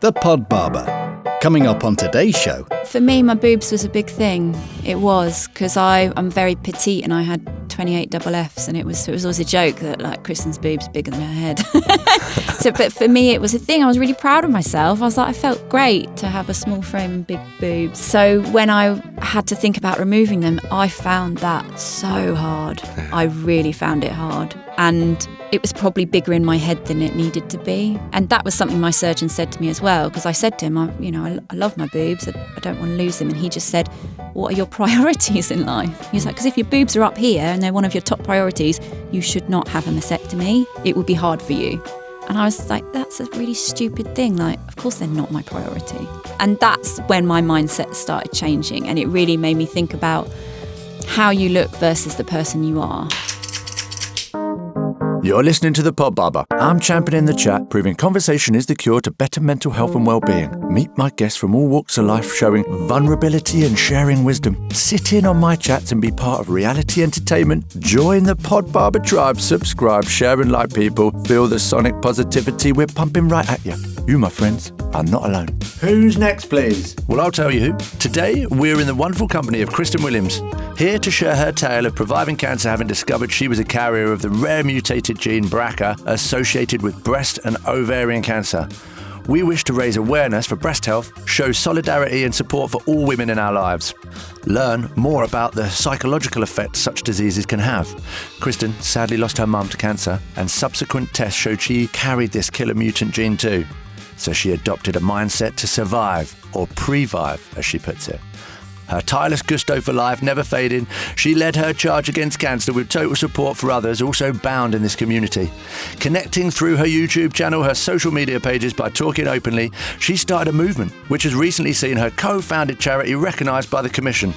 The Pod Barber. Coming up on today's show. For me, my boobs was a big thing. It was, because I'm very petite and I had 28 double Fs, and it was always a joke that like Kristen's boobs are bigger than her head. But for me, it was a thing. I was really proud of myself. I was like, I felt great to have a small frame and big boobs. So when I had to think about removing them, I found that so hard. I really found it hard. And it was probably bigger in my head than it needed to be. And that was something my surgeon said to me as well, because I said to him, I love my boobs. I don't want to lose them. And he just said, what are your priorities in life? He was like, because if your boobs are up here and they're one of your top priorities, you should not have a mastectomy. It would be hard for you. And I was like, that's a really stupid thing. Like, of course they're not my priority. And that's when my mindset started changing. And it really made me think about how you look versus the person you are. You're listening to The Pod Barber. I'm championing the chat, proving conversation is the cure to better mental health and well-being. Meet my guests from all walks of life, showing vulnerability and sharing wisdom. Sit in on my chats and be part of reality entertainment. Join the Pod Barber tribe. Subscribe, share and like people. Feel the sonic positivity we're pumping right at you. You, my friends, are not alone. Who's next, please? Well, I'll tell you who. Today, we're in the wonderful company of Christen Williams, here to share her tale of pre-viving cancer, having discovered she was a carrier of the rare mutated gene BRCA associated with breast and ovarian cancer. We wish to raise awareness for breast health, show solidarity and support for all women in our lives. Learn more about the psychological effects such diseases can have. Christen sadly lost her mum to cancer, and subsequent tests showed she carried this killer mutant gene too. So she adopted a mindset to survive, or PREvived, as she puts it. Her tireless gusto for life never fading, she led her charge against cancer with total support for others also bound in this community. Connecting through her YouTube channel, her social media pages by talking openly, she started a movement which has recently seen her co-founded charity recognised by the Commission.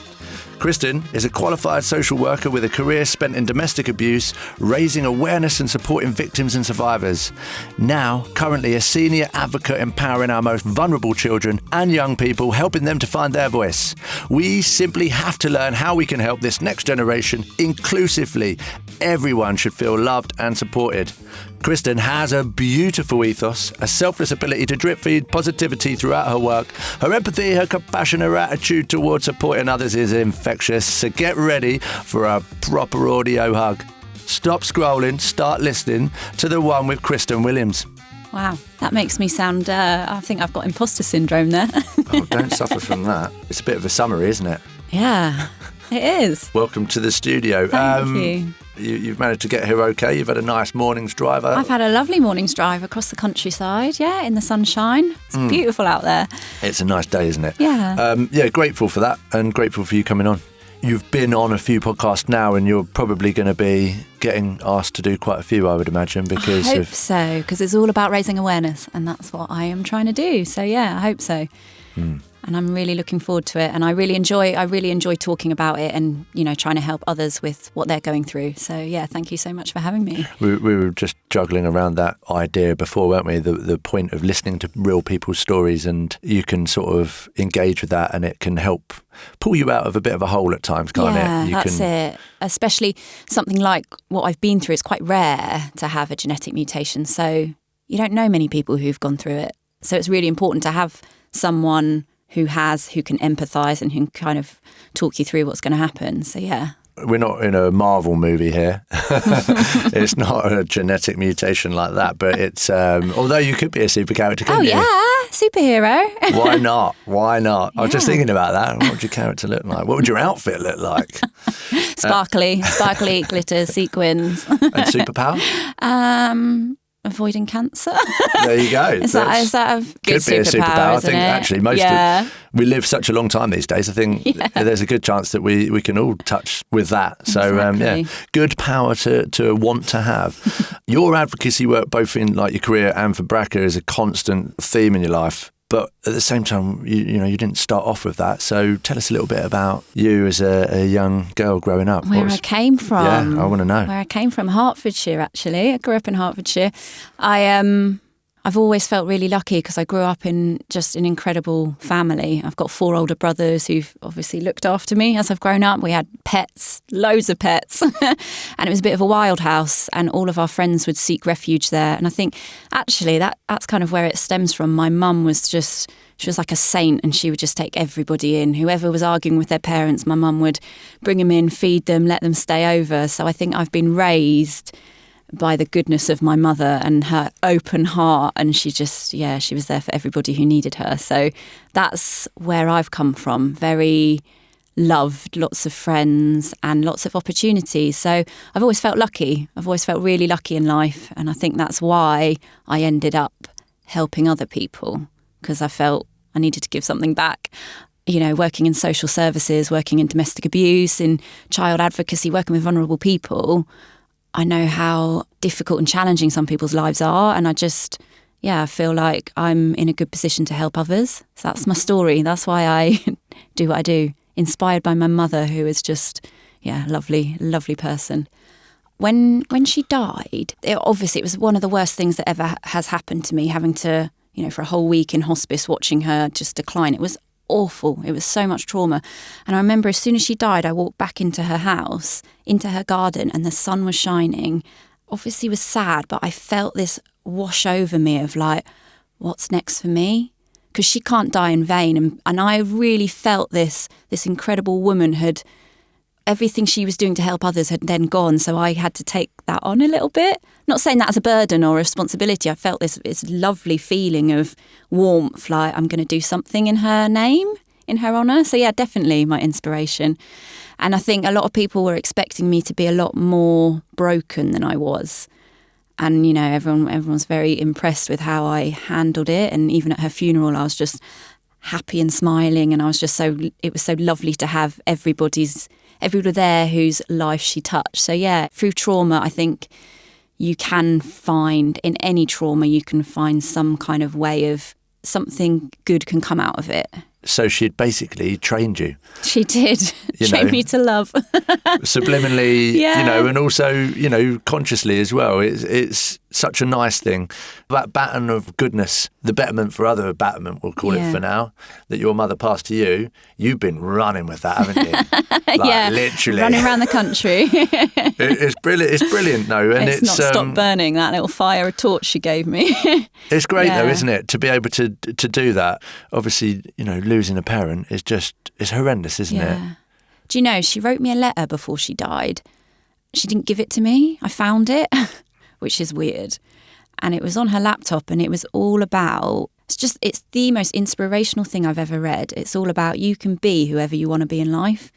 Christen is a qualified social worker with a career spent in domestic abuse, raising awareness and supporting victims and survivors. Now, currently a senior advocate empowering our most vulnerable children and young people, helping them to find their voice. We simply have to learn how we can help this next generation inclusively. Everyone should feel loved and supported. Christen has a beautiful ethos, a selfless ability to drip feed positivity throughout her work. Her empathy, her compassion, her attitude towards supporting others is infectious. So get ready for a proper audio hug. Stop scrolling, start listening to the one with Christen Williams. Wow, that makes me sound, I think I've got imposter syndrome there. Oh, don't suffer from that. It's a bit of a summary, isn't it? Yeah, it is. Welcome to the studio. Thank you. You've managed to get here okay. You've had a nice morning's drive. I've had a lovely morning's drive across the countryside, in the sunshine. It's beautiful out there. It's a nice day, isn't it? Yeah. Grateful for that and grateful for you coming on. You've been on a few podcasts now and you're probably going to be getting asked to do quite a few, I would imagine, because I hope so, because it's all about raising awareness and that's what I am trying to do. So, yeah, I hope so. And I'm really looking forward to it. And I really enjoy talking about it and, trying to help others with what they're going through. So, yeah, thank you so much for having me. We were just juggling around that idea before, weren't we? The point of listening to real people's stories, and you can sort of engage with that and it can help pull you out of a bit of a hole at times, can't it? Yeah, that's it. Especially something like what I've been through. It's quite rare to have a genetic mutation. So you don't know many people who've gone through it. So it's really important to have someone who can empathise and who can kind of talk you through what's going to happen. So, yeah. We're not in a Marvel movie here. It's not a genetic mutation like that, but it's, although you could be a super character, couldn't you? Oh, yeah, superhero. Why not? Yeah. I was just thinking about that. What would your character look like? What would your outfit look like? Sparkly, glitter, sequins. And superpower? Avoiding cancer. There you go. Is that a good could be a superpower. I think actually we live such a long time these days. I think there's a good chance that we can all touch with that. So exactly. Good power to want to have. Your advocacy work, both in like your career and for BRCA, is a constant theme in your life. But at the same time, you didn't start off with that. So tell us a little bit about you as a young girl growing up. Where I came from. Yeah, I want to know. Where I came from, Hertfordshire, actually. I grew up in Hertfordshire. I I've always felt really lucky because I grew up in just an incredible family. I've got 4 older brothers who've obviously looked after me as I've grown up. We had pets, loads of pets, and it was a bit of a wild house, and all of our friends would seek refuge there. And I think actually that's kind of where it stems from. My mum was she was like a saint, and she would just take everybody in. Whoever was arguing with their parents, my mum would bring them in, feed them, let them stay over. So I think I've been raised by the goodness of my mother and her open heart, and she was there for everybody who needed her. So that's where I've come from. Very loved, lots of friends and lots of opportunities. So I've always felt lucky. I've always felt really lucky in life, and I think that's why I ended up helping other people, because I felt I needed to give something back. You know, working in social services, working in domestic abuse, in child advocacy, working with vulnerable people, I know how difficult and challenging some people's lives are, and I feel like I'm in a good position to help others. So that's my story. That's why I do what I do. Inspired by my mother, who is just, lovely, lovely person. When she died, it was one of the worst things that ever has happened to me, having to, for a whole week in hospice, watching her just decline. It was awful. It was so much trauma. And I remember as soon as she died, I walked back into her house, into her garden, and the sun was shining. Obviously it was sad, but I felt this wash over me of like, what's next for me? Because she can't die in vain. And I really felt this incredible woman everything she was doing to help others had then gone. So I had to take that on a little bit. Not saying that as a burden or a responsibility. I felt this lovely feeling of warmth, like I'm going to do something in her name, in her honour. So yeah, definitely my inspiration. And I think a lot of people were expecting me to be a lot more broken than I was. And, everyone's very impressed with how I handled it. And even at her funeral, I was just happy and smiling. And I was just it was so lovely to have everybody there whose life she touched. So yeah, through trauma, I think you can find, in any trauma, you can find some kind of way of something good can come out of it. So she'd basically trained you. She did. Train me to love. Subliminally, and also, consciously as well. It's such a nice thing. That baton of goodness, the betterment for other betterment, we'll call it for now, that your mother passed to you, you've been running with that, haven't you? Literally. Running around the country. It's brilliant. It's brilliant, though. And it's not stopped burning, that little fire torch she gave me. It's great, though, isn't it? To be able to do that. Obviously, losing a parent is horrendous, isn't it? Do you know, she wrote me a letter before she died. She didn't give it to me. I found it, which is weird. And it was on her laptop, and it was all about, it's the most inspirational thing I've ever read. It's all about you can be whoever you want to be in life.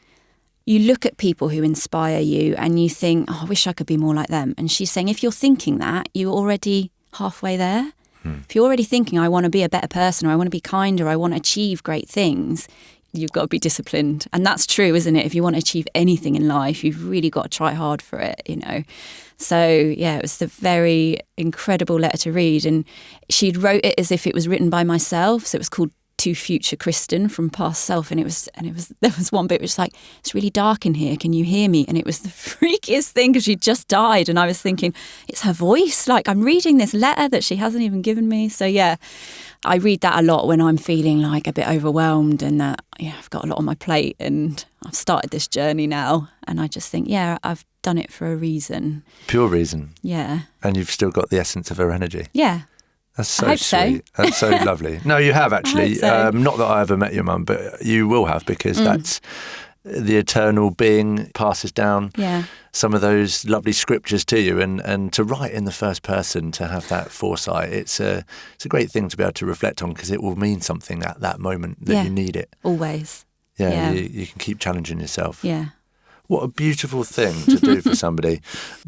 You look at people who inspire you and you think, I wish I could be more like them. And she's saying, if you're thinking that, you're already halfway there. If you're already thinking, I want to be a better person, or I want to be kinder, or I want to achieve great things, you've got to be disciplined. And that's true, isn't it? If you want to achieve anything in life, you've really got to try hard for it, So, yeah, it was a very incredible letter to read. And she'd wrote it as if it was written by myself. So it was called To Future Christen from Past Self. And there was one bit which was like, it's really dark in here. Can you hear me? And it was the freakiest thing because she just died. And I was thinking, it's her voice. Like, I'm reading this letter that she hasn't even given me. So, yeah, I read that a lot when I'm feeling like a bit overwhelmed and that, I've got a lot on my plate and I've started this journey now. And I just think, I've done it for a reason. Pure reason. Yeah. And you've still got the essence of her energy. Yeah. That's so sweet. So. That's so lovely. No, you have actually. So. Not that I ever met your mum, but you will have, because that's the eternal being passes down some of those lovely scriptures to you, and to write in the first person, to have that foresight, it's a great thing to be able to reflect on, because it will mean something at that moment that you need it. Always. Yeah. You can keep challenging yourself. Yeah. What a beautiful thing to do for somebody.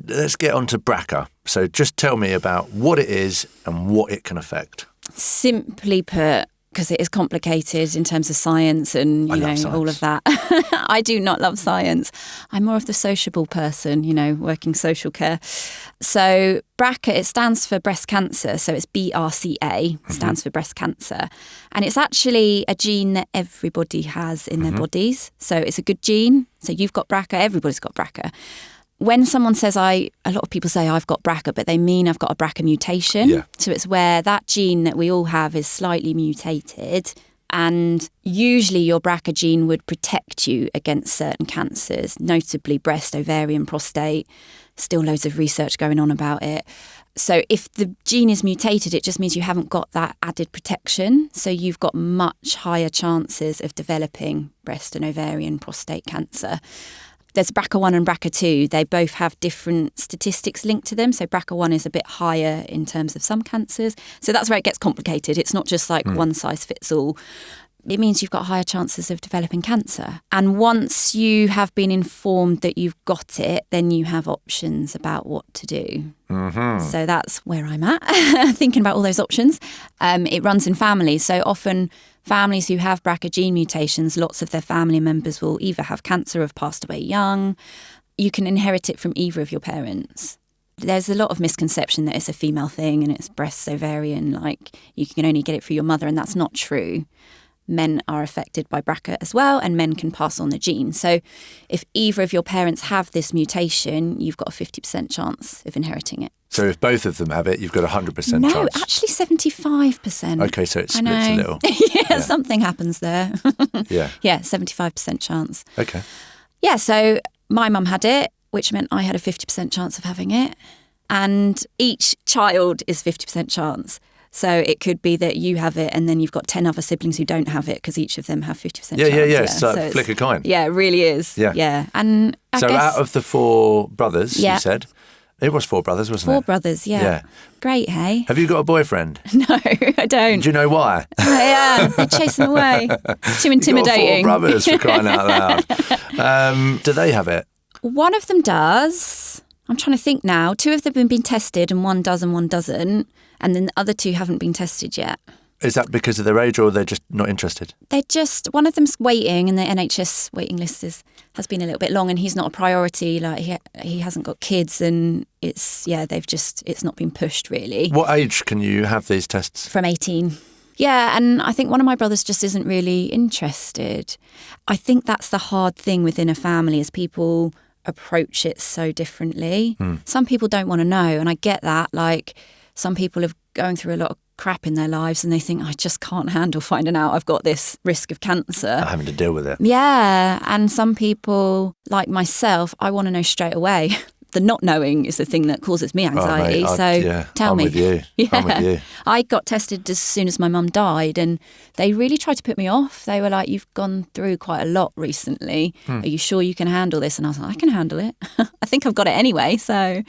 Let's get on to BRCA. So just tell me about what it is and what it can affect. Simply put, because it is complicated in terms of science and, all of that. I do not love science. I'm more of the sociable person, working social care. So BRCA, it stands for breast cancer. So it's BRCA, stands for breast cancer. And it's actually a gene that everybody has in their bodies. So it's a good gene. So you've got BRCA, everybody's got BRCA. when someone says a lot of people say I've got BRCA, but they mean I've got a BRCA mutation. Yeah. So it's where that gene that we all have is slightly mutated. And usually your BRCA gene would protect you against certain cancers, notably breast, ovarian, prostate. Still loads of research going on about it. So if the gene is mutated, it just means you haven't got that added protection. So you've got much higher chances of developing breast and ovarian, prostate cancer. There's BRCA1 and BRCA2. They both have different statistics linked to them. So BRCA1 is a bit higher in terms of some cancers. So that's where it gets complicated. It's not just like one size fits all. It means you've got higher chances of developing cancer. And once you have been informed that you've got it, then you have options about what to do. So that's where I'm at, thinking about all those options. It runs in families. So often families who have BRCA gene mutations, lots of their family members will either have cancer or have passed away young. You can inherit it from either of your parents. There's a lot of misconception that it's a female thing and it's breast, ovarian, like you can only get it through your mother, and that's not true. Men are affected by BRCA as well, and men can pass on the gene. So if either of your parents have this mutation, you've got a 50% chance of inheriting it. So if both of them have it, you've got a 100% chance? No, actually 75%. Okay, so it splits a little. yeah, something happens there. Yeah. Yeah, 75% chance. Okay. Yeah, so my mum had it, which meant I had a 50% chance of having it. And each child is 50% chance. So it could be that you have it and then you've got 10 other siblings who don't have it because each of them have 50% chance. Yeah. It's like flick a coin. Yeah, it really is. Yeah. And I so guess, out of the 4 brothers, you said, it was 4 brothers, wasn't it? 4 brothers, yeah. Great, hey? Have you got a boyfriend? No, I don't. Do you know why? Yeah, they're chasing away. It's too intimidating. You've got 4 brothers, for crying out loud. Do they have it? One of them does. I'm trying to think now. 2 of them have been tested and one does and one doesn't. And then the other 2 haven't been tested yet. Is that because of their age or they're just not interested? One of them's waiting, and the NHS waiting list has been a little bit long, and he's not a priority. Like he hasn't got kids, and it's not been pushed really. What age can you have these tests? From 18. Yeah, and I think one of my brothers just isn't really interested. I think that's the hard thing within a family is people approach it so differently. Some people don't want to know, and I get that. Like some people are going through a lot of crap in their lives and they think, I just can't handle finding out I've got this risk of cancer. Having to deal with it. Yeah, and some people, like myself, I want to know straight away. The not knowing is the thing that causes me anxiety. Tell me. I'm with you. Yeah. I'm with you. I got tested as soon as my mum died and they really tried to put me off. They were like, you've gone through quite a lot recently. Are you sure you can handle this? And I was like, I can handle it. I think I've got it anyway. So,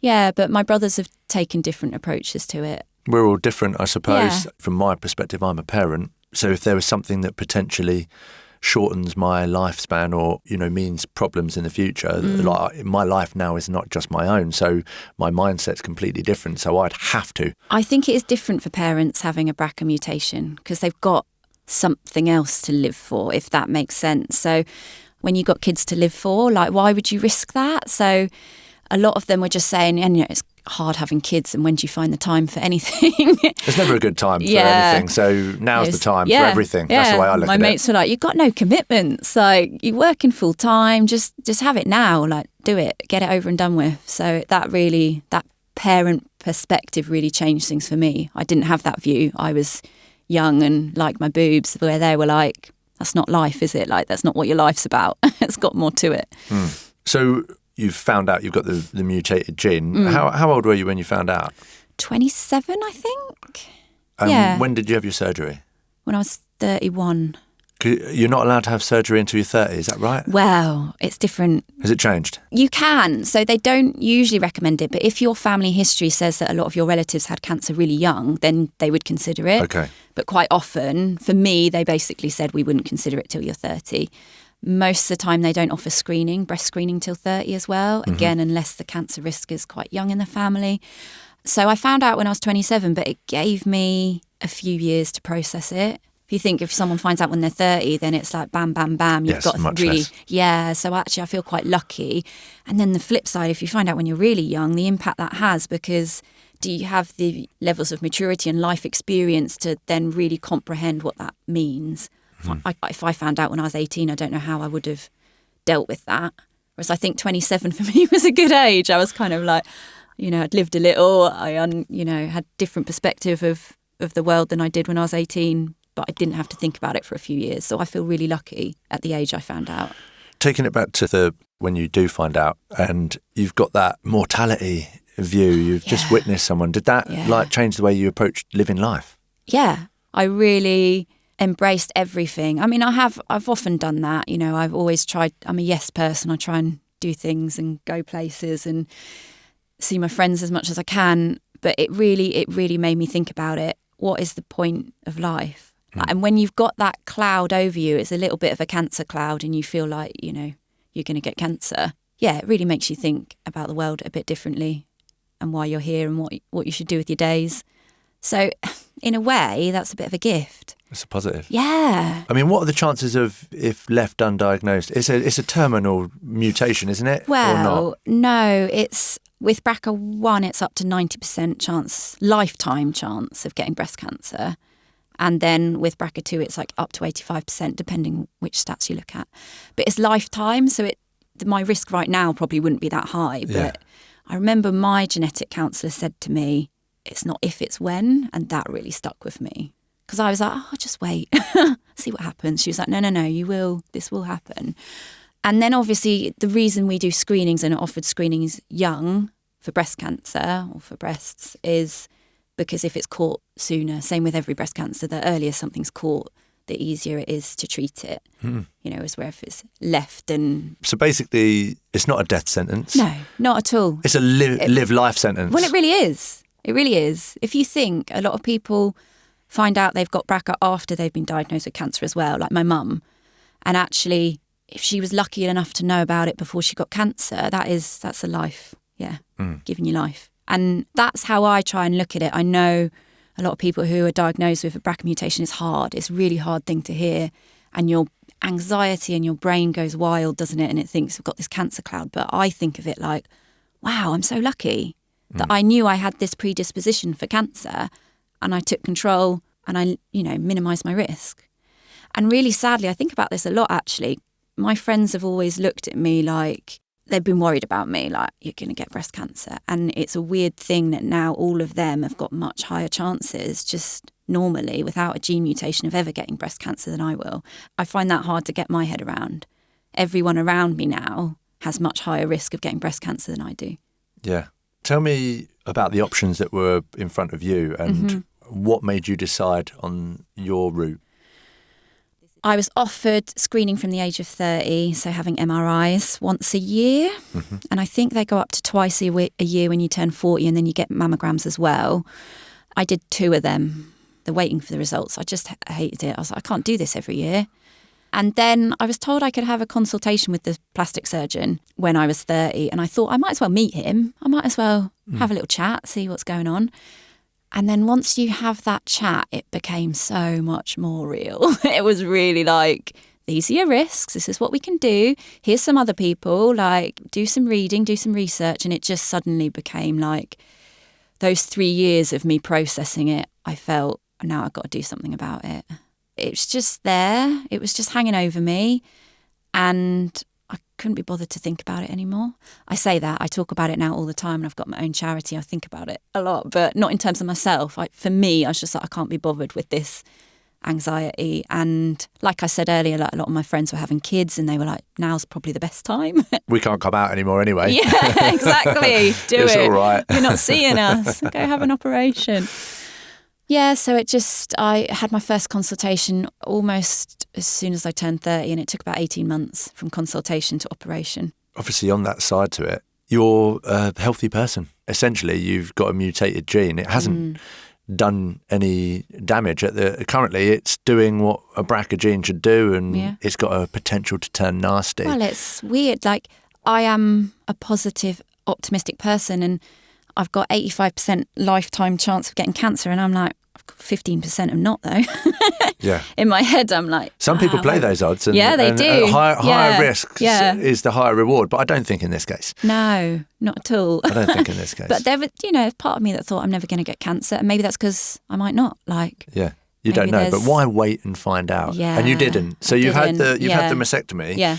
yeah, but my brothers have taken different approaches to it. We're all different, I suppose. Yeah. From my perspective, I'm a parent. So if there was something that potentially shortens my lifespan or, means problems in the future, like my life now is not just my own. So my mindset's completely different. So I'd have to. I think it is different for parents having a BRCA mutation because they've got something else to live for, if that makes sense. So when you've got kids to live for, like, why would you risk that? So a lot of them were just saying, and it's hard having kids, and when do you find the time for anything? It's never a good time for anything, so now's the time for everything. That's the way I look at it. My mates were like, you've got no commitments, like you're working full time, just have it now, like do it, get it over and done with. So that parent perspective really changed things for me. I didn't have that view. I was young and liked my boobs, where they were like, that's not life, is it? Like, that's not what your life's about. It's got more to it. So you've found out you've got the mutated gene. How old were you when you found out? 27, I think. When did you have your surgery? When I was 31. You're not allowed to have surgery until you're 30, is that right? Well, it's different. Has it changed? You can. So they don't usually recommend it. But if your family history says that a lot of your relatives had cancer really young, then they would consider it. Okay. But quite often, for me, they basically said we wouldn't consider it till you're 30. Most of the time, they don't offer breast screening till 30 as well. Again, unless the cancer risk is quite young in the family. So I found out when I was 27, but it gave me a few years to process it. If you think if someone finds out when they're 30, then it's like bam, bam, bam. You've got much really, less. Yeah. So actually, I feel quite lucky. And then the flip side, if you find out when you're really young, the impact that has, because do you have the levels of maturity and life experience to then really comprehend what that means? If I found out when I was 18, I don't know how I would have dealt with that. Whereas I think 27 for me was a good age. I was kind of like, I'd lived a little. I, had different perspective of the world than I did when I was 18, but I didn't have to think about it for a few years. So I feel really lucky at the age I found out. Taking it back to when you do find out and you've got that mortality view, you've just witnessed someone. Did that change the way you approached living life? Yeah, I really embraced everything. I mean, I've often done that. I've always tried. I'm a yes person. I try and do things and go places and see my friends as much as I can. But it really made me think about it. What is the point of life? And when you've got that cloud over you, it's a little bit of a cancer cloud and you feel like, you're going to get cancer. Yeah, it really makes you think about the world a bit differently and why you're here and what you should do with your days. So in a way, that's a bit of a gift. It's a positive. Yeah. I mean, what are the chances of, if left undiagnosed, it's a terminal mutation, isn't it? Well, or not? No, it's with BRCA1, it's up to 90% chance, lifetime chance of getting breast cancer. And then with BRCA2, it's like up to 85%, depending which stats you look at. But it's lifetime, so my risk right now probably wouldn't be that high. But I remember my genetic counsellor said to me, it's not if, it's when. And that really stuck with me. Because I was like, just wait, see what happens. She was like, no, you will, this will happen. And then obviously the reason we do screenings and are offered screenings young for breast cancer or for breasts is because if it's caught sooner, same with every breast cancer, the earlier something's caught, the easier it is to treat it. As where if it's left and... So basically, it's not a death sentence. No, not at all. It's a live life sentence. Well, it really is. It really is. If you think, a lot of people find out they've got BRCA after they've been diagnosed with cancer as well, like my mum. And actually, if she was lucky enough to know about it before she got cancer, that's a life, giving you life. And that's how I try and look at it. I know a lot of people who are diagnosed with a BRCA mutation is hard. It's a really hard thing to hear. And your anxiety and your brain goes wild, doesn't it? And it thinks I've got this cancer cloud. But I think of it like, wow, I'm so lucky that I knew I had this predisposition for cancer and I took control and I, minimised my risk. And really sadly, I think about this a lot, actually. My friends have always looked at me like they've been worried about me, like, you're going to get breast cancer. And it's a weird thing that now all of them have got much higher chances, just normally, without a gene mutation, of ever getting breast cancer than I will. I find that hard to get my head around. Everyone around me now has much higher risk of getting breast cancer than I do. Yeah. Tell me about the options that were in front of you and what made you decide on your route? I was offered screening from the age of 30, so having MRIs once a year. And I think they go up to twice a year when you turn 40, and then you get mammograms as well. I did 2 of them. They're waiting for the results. I just hated it. I was like, I can't do this every year. And then I was told I could have a consultation with the plastic surgeon when I was 30. And I thought I might as well meet him. I might as well have a little chat, see what's going on. And then once you have that chat, it became so much more real. It was really like, these are your risks. This is what we can do. Here's some other people, like, do some reading, do some research. And it just suddenly became like those 3 years of me processing it. I felt, now I've got to do something about it. It was just there. It was just hanging over me. And I couldn't be bothered to think about it anymore. I say that, I talk about it now all the time, and I've got my own charity. I think about it a lot, but not in terms of myself. For me, I was just like, I can't be bothered with this anxiety. And like I said earlier, like, a lot of my friends were having kids and they were like, now's probably the best time. We can't come out anymore anyway. Yeah, exactly. Do it's it. All right. You're not seeing us. Go have an operation. Yeah, so I had my first consultation almost as soon as I turned 30, and it took about 18 months from consultation to operation. Obviously, on that side to it, you're a healthy person. Essentially, you've got a mutated gene. It hasn't done any damage. Currently, it's doing what a BRCA gene should do, and it's got a potential to turn nasty. Well, it's weird. Like, I am a positive, optimistic person, and I've got 85% lifetime chance of getting cancer, and I'm like, I've got 15% of not, though. Yeah. In my head, I'm like... Some people play those odds. And, yeah, they do. Higher risk is the higher reward, but I don't think in this case. No, not at all. I don't think in this case. But there was, part of me that thought I'm never going to get cancer, and maybe that's because I might not. Yeah. You don't know, but why wait and find out? Yeah, and you didn't. So you've had the mastectomy. Yeah.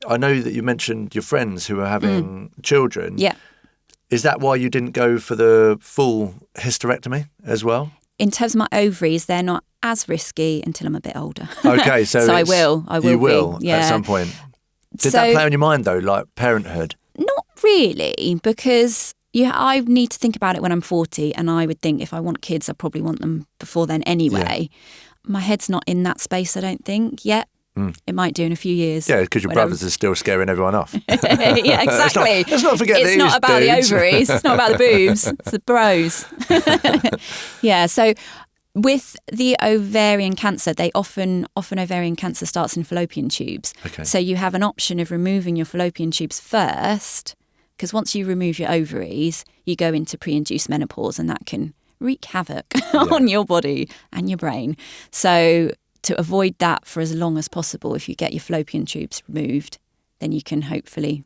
I know that you mentioned your friends who are having children. Yeah. Is that why you didn't go for the full hysterectomy as well? In terms of my ovaries, they're not as risky until I'm a bit older. Okay, so I will. You will be. Yeah. at some point. Did that play on your mind though, like parenthood? Not really, because I need to think about it when I'm 40, and I would think if I want kids, I probably want them before then anyway. Yeah. My head's not in that space, I don't think, yet. It might do in a few years. Yeah, because your brothers are still scaring everyone off. Yeah, exactly. Let's not forget these It's not about dudes. the ovaries. It's not about the boobs. It's the bros. Yeah, so with the ovarian cancer, often ovarian cancer starts in fallopian tubes. Okay. So you have an option of removing your fallopian tubes first, because once you remove your ovaries, you go into pre-induced menopause, and that can wreak havoc on your body and your brain. So to avoid that for as long as possible, if you get your fallopian tubes removed, then you can hopefully,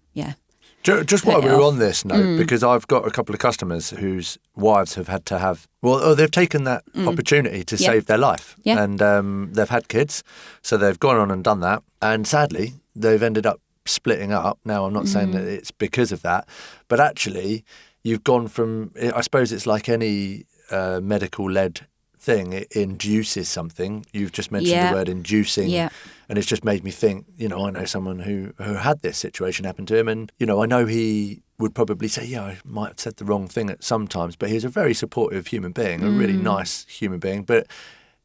Just while we're on this note, because I've got a couple of customers whose wives have had to have, they've taken that opportunity to save their life. Yeah. And they've had kids, so they've gone on and done that. And sadly, they've ended up splitting up. Now, I'm not saying that it's because of that, but actually, you've gone from, I suppose it's like any medical-led thing, it induces something. You've just mentioned the word inducing, and it's just made me think, I know someone who had this situation happen to him, and I know he would probably say, I might have said the wrong thing at some times, but he's a very supportive human being, a really nice human being, but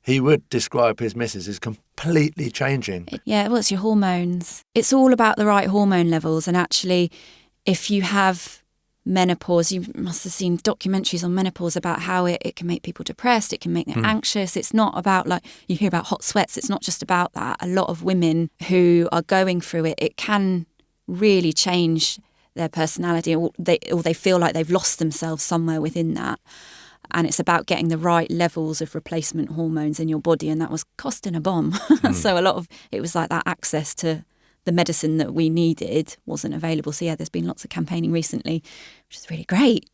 he would describe his missus as completely changing. Yeah, well, it's your hormones. It's all about the right hormone levels, and actually, if you have menopause, you must have seen documentaries on menopause about how it can make people depressed, it can make them anxious. It's not about, like, you hear about hot sweats, it's not just about that. A lot of women who are going through it can really change their personality, or they feel like they've lost themselves somewhere within that. And it's about getting the right levels of replacement hormones in your body, and that was costing a bomb. So a lot of it was like that access to the medicine that we needed wasn't available. So there's been lots of campaigning recently, which is really great.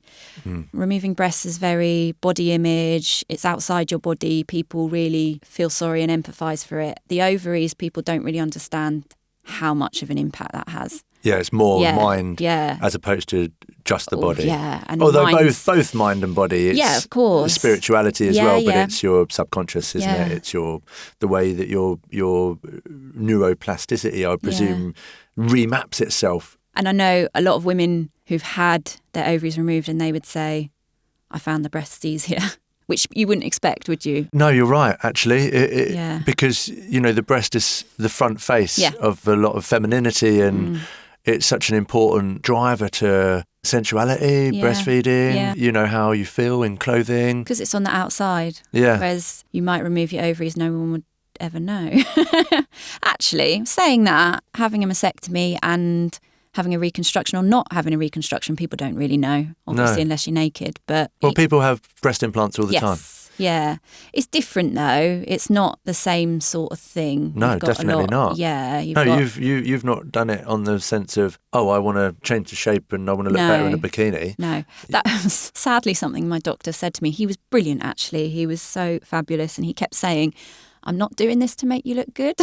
Removing breasts is very body image. It's outside your body. People really feel sorry and empathise for it. The ovaries, people don't really understand how much of an impact that has. Yeah, it's more mind as opposed to just the body. Yeah. And although both mind and body, it's of course. spirituality as well, but it's your subconscious, isn't it? It's the way that your neuroplasticity, I presume, remaps itself. And I know a lot of women who've had their ovaries removed, and they would say, I found the breasts easier. Which you wouldn't expect, would you? No, you're right, actually. Because, the breast is the front face of a lot of femininity, and it's such an important driver to sensuality, breastfeeding, how you feel in clothing. Because it's on the outside. Yeah. Whereas you might remove your ovaries, no one would ever know. Actually, saying that, having a mastectomy and having a reconstruction or not having a reconstruction, people don't really know, obviously, unless you're naked. But people have breast implants all the time. Yeah. It's different though. It's not the same sort of thing. No, definitely not. Yeah. You've not done it on the sense of, I want to change the shape and I want to look better in a bikini. No. That was sadly something my doctor said to me. He was brilliant, actually. He was so fabulous, and he kept saying, I'm not doing this to make you look good.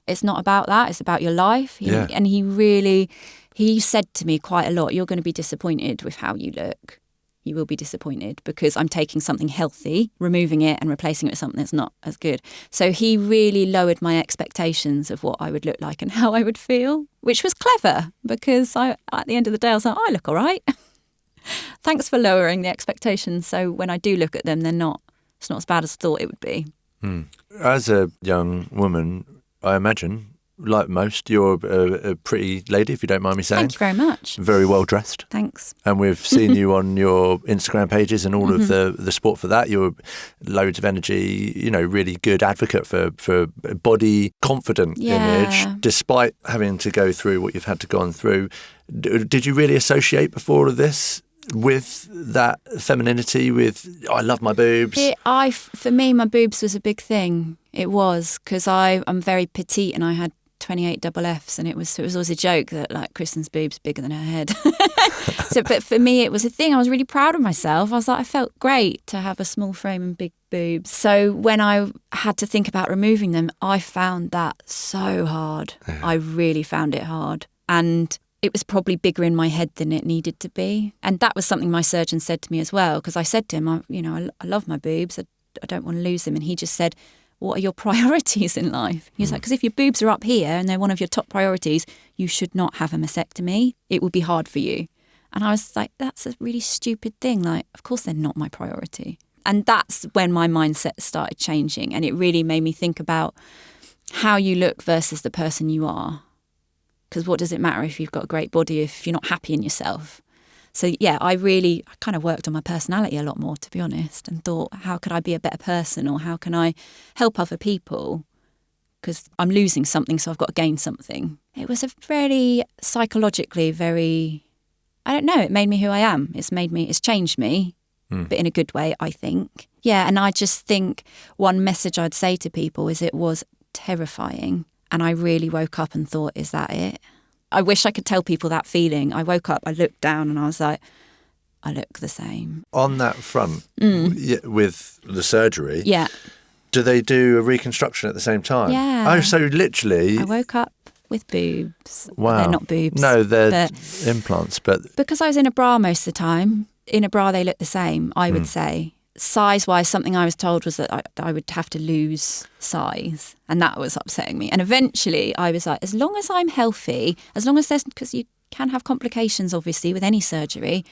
It's not about that. It's about your life. And he said to me quite a lot, you're going to be disappointed with how you look. You will be disappointed because I'm taking something healthy, removing it and replacing it with something that's not as good. So he really lowered my expectations of what I would look like and how I would feel, which was clever because at the end of the day, I was like, I look all right. Thanks for lowering the expectations. So when I do look at them, it's not as bad as I thought it would be. As a young woman, I imagine, like most, you're a pretty lady, if you don't mind me saying. Thank you very much. Very well dressed. Thanks. And we've seen you on your Instagram pages and all of the sport for that. You're loads of energy, really good advocate for body confident image, despite having to go through what you've had to go through. Did you really associate before all of this with that femininity, with I love my boobs? For me, my boobs was a big thing. It was, because I'm very petite and I had 28 double Fs, and it was always a joke that like Kristen's boobs bigger than her head. But for me, it was a thing. I was really proud of myself. I was like, I felt great to have a small frame and big boobs. So when I had to think about removing them, I found that so hard. Yeah. I really found it hard. And it was probably bigger in my head than it needed to be. And that was something my surgeon said to me as well, because I said to him, I love my boobs. I don't want to lose them. And he just said, what are your priorities in life? He was like, because if your boobs are up here and they're one of your top priorities, you should not have a mastectomy. It would be hard for you. And I was like, that's a really stupid thing. Like, of course they're not my priority. And that's when my mindset started changing. And it really made me think about how you look versus the person you are. Because what does it matter if you've got a great body if you're not happy in yourself? So yeah, I kind of worked on my personality a lot more, to be honest, and thought, how could I be a better person, or how can I help other people? Because I'm losing something, so I've got to gain something. It was a very psychologically I don't know, it made me who I am. It's changed me, but in a good way, I think. Yeah, and I just think one message I'd say to people is it was terrifying. And I really woke up and thought, is that it? I wish I could tell people that feeling. I woke up, I looked down and I was like, I look the same. On that front, with the surgery, yeah, do they do a reconstruction at the same time? Yeah. Oh, so literally... I woke up with boobs. Wow. They're not boobs. No, they're implants, but... Because I was in a bra most of the time, in a bra they look the same, I would say. Size-wise, something I was told was that I would have to lose size, and that was upsetting me. And eventually I was like, as long as I'm healthy, as long as because you can have complications, obviously, with any surgery,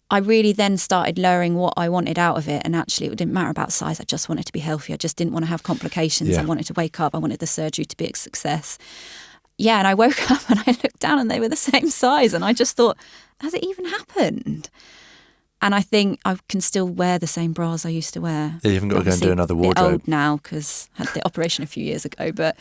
I really then started lowering what I wanted out of it. And actually, it didn't matter about size. I just wanted to be healthy. I just didn't want to have complications. Yeah. I wanted to wake up. I wanted the surgery to be a success. Yeah, and I woke up and I looked down and they were the same size. And I just thought, has it even happened? And I think I can still wear the same bras I used to wear. Yeah, you haven't got to go and do another wardrobe. I'm old now because I had the operation a few years ago. But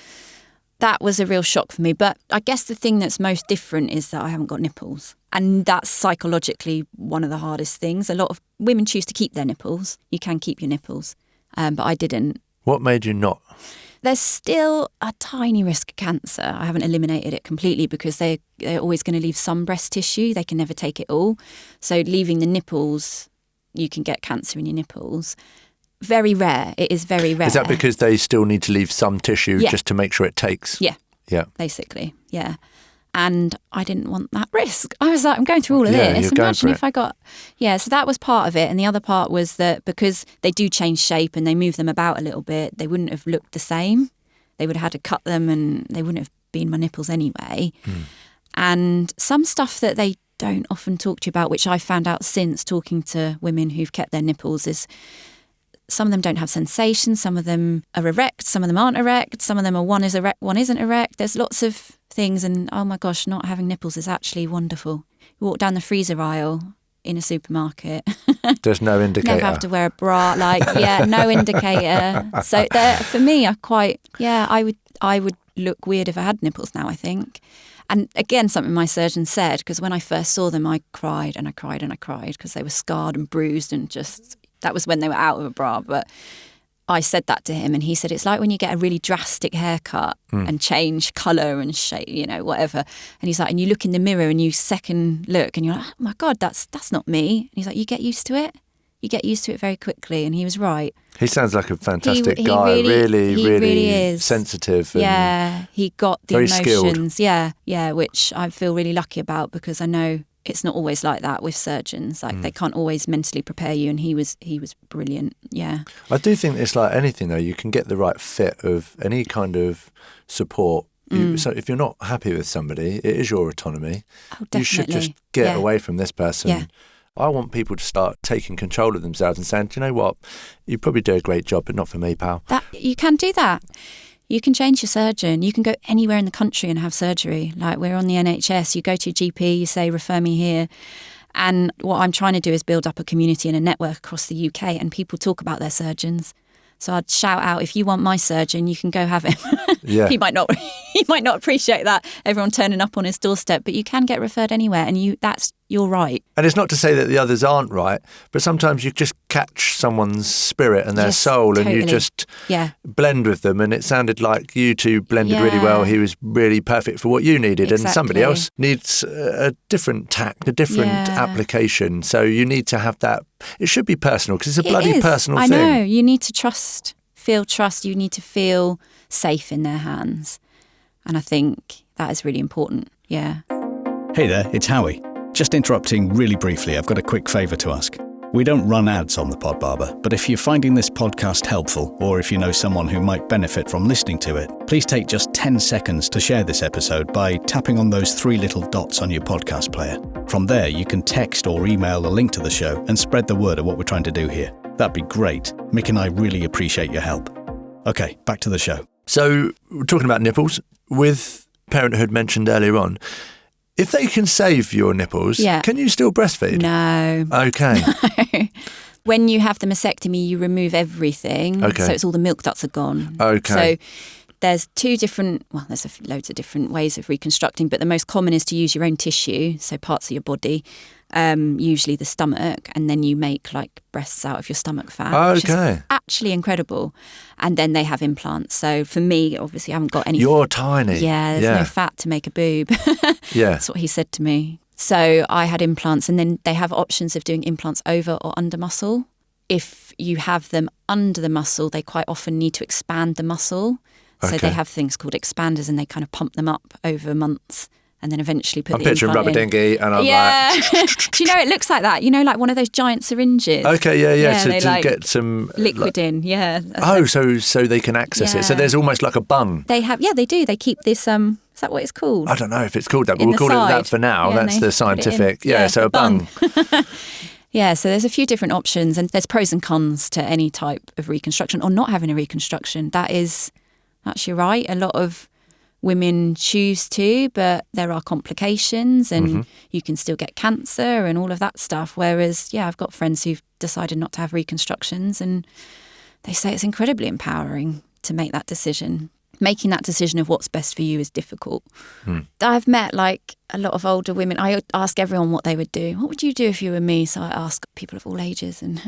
that was a real shock for me. But I guess the thing that's most different is that I haven't got nipples. And that's psychologically one of the hardest things. A lot of women choose to keep their nipples. You can keep your nipples, but I didn't. What made you not? There's still a tiny risk of cancer. I haven't eliminated it completely because they're always going to leave some breast tissue. They can never take it all. So leaving the nipples, you can get cancer in your nipples. Very rare. It is very rare. Is that because they still need to leave some tissue just to make sure it takes? Yeah. Yeah. Basically, yeah. And I didn't want that risk. I was like, I'm going through all of this. Imagine if I got... Yeah, so that was part of it. And the other part was that because they do change shape and they move them about a little bit, they wouldn't have looked the same. They would have had to cut them and they wouldn't have been my nipples anyway. And some stuff that they don't often talk to you about, which I found out since talking to women who've kept their nipples, is some of them don't have sensation. Some of them are erect. Some of them aren't erect. Some of them are one is erect, one isn't erect. There's lots of things, and oh my gosh, not having nipples is actually wonderful. You walk down the freezer aisle in a supermarket. There's no indicator. Never have to wear a bra. No indicator. So for me, I would look weird if I had nipples now, I think. And again, something my surgeon said, because when I first saw them, I cried and I cried and I cried because they were scarred and bruised and just, that was when they were out of a bra. But I said that to him and he said, it's like when you get a really drastic haircut and change colour and shape, whatever. And he's like, and you look in the mirror and you second look and you're like, oh my God, that's not me. And he's like, you get used to it. You get used to it very quickly. And he was right. He sounds like a fantastic guy. Really is. Sensitive. And yeah, he got the very emotions. Skilled. Yeah, which I feel really lucky about because I know it's not always like that with surgeons. Like they can't always mentally prepare you, and he was brilliant. Yeah. I do think it's like anything though. You can get the right fit of any kind of support. So if you're not happy with somebody, it is your autonomy. Oh, definitely. You should just get away from this person. Yeah. I want people to start taking control of themselves and saying, do you know what? You probably do a great job, but not for me, pal. You can do that. You can change your surgeon. You can go anywhere in the country and have surgery. Like we're on the NHS, you go to your GP, you say, refer me here. And what I'm trying to do is build up a community and a network across the UK, and people talk about their surgeons. So I'd shout out, if you want my surgeon, you can go have him. Yeah. He might not He might not appreciate that, everyone turning up on his doorstep, but you can get referred anywhere, and you're right. And it's not to say that the others aren't right, but sometimes you just catch someone's spirit and their soul, totally. and you just blend with them. And it sounded like you two blended really well. He was really perfect for what you needed, and somebody else needs a different tact, a different application. So you need to have that. It should be personal, because it's a bloody personal thing. I know. You need to feel trust. You need to feel safe in their hands. And I think that is really important. Yeah. Hey there, it's Howie. Just interrupting really briefly, I've got a quick favour to ask. We don't run ads on the Pod Barber, but if you're finding this podcast helpful, or if you know someone who might benefit from listening to it, please take just 10 seconds to share this episode by tapping on those 3 little dots on your podcast player. From there, you can text or email a link to the show and spread the word of what we're trying to do here. That'd be great. Mick and I really appreciate your help. Okay, back to the show. So, we're talking about nipples. With parenthood mentioned earlier on, if they can save your nipples, can you still breastfeed? No. Okay. No. When you have the mastectomy, you remove everything. Okay. So it's all the milk ducts are gone. Okay. So there's there's loads of different ways of reconstructing, but the most common is to use your own tissue, so parts of your body, usually the stomach, and then you make like breasts out of your stomach fat. Which is actually incredible. And then they have implants. So for me, obviously, I haven't got any. You're tiny. Yeah, there's no fat to make a boob. That's what he said to me. So I had implants, and then they have options of doing implants over or under muscle. If you have them under the muscle, they quite often need to expand the muscle. So they have things called expanders, and they kind of pump them up over months and then eventually put the implant in. I'm picturing rubber dinghy, and I'm like... Do you know, it looks like that. You know, like one of those giant syringes. Okay, yeah. So to get some... liquid in, so they can access it. So there's almost like a bung. They have, they do. They keep this... Is that what it's called? I don't know if it's called that, but we'll call it that for now. That's the scientific... so a bung. Yeah, so there's a few different options, and there's pros and cons to any type of reconstruction or not having a reconstruction. That's you're right. A lot of women choose to, but there are complications, and you can still get cancer and all of that stuff. Whereas, I've got friends who've decided not to have reconstructions, and they say it's incredibly empowering to make that decision. Making that decision of what's best for you is difficult. I've met like a lot of older women. I ask everyone what they would do. What would you do if you were me? So I ask people of all ages, and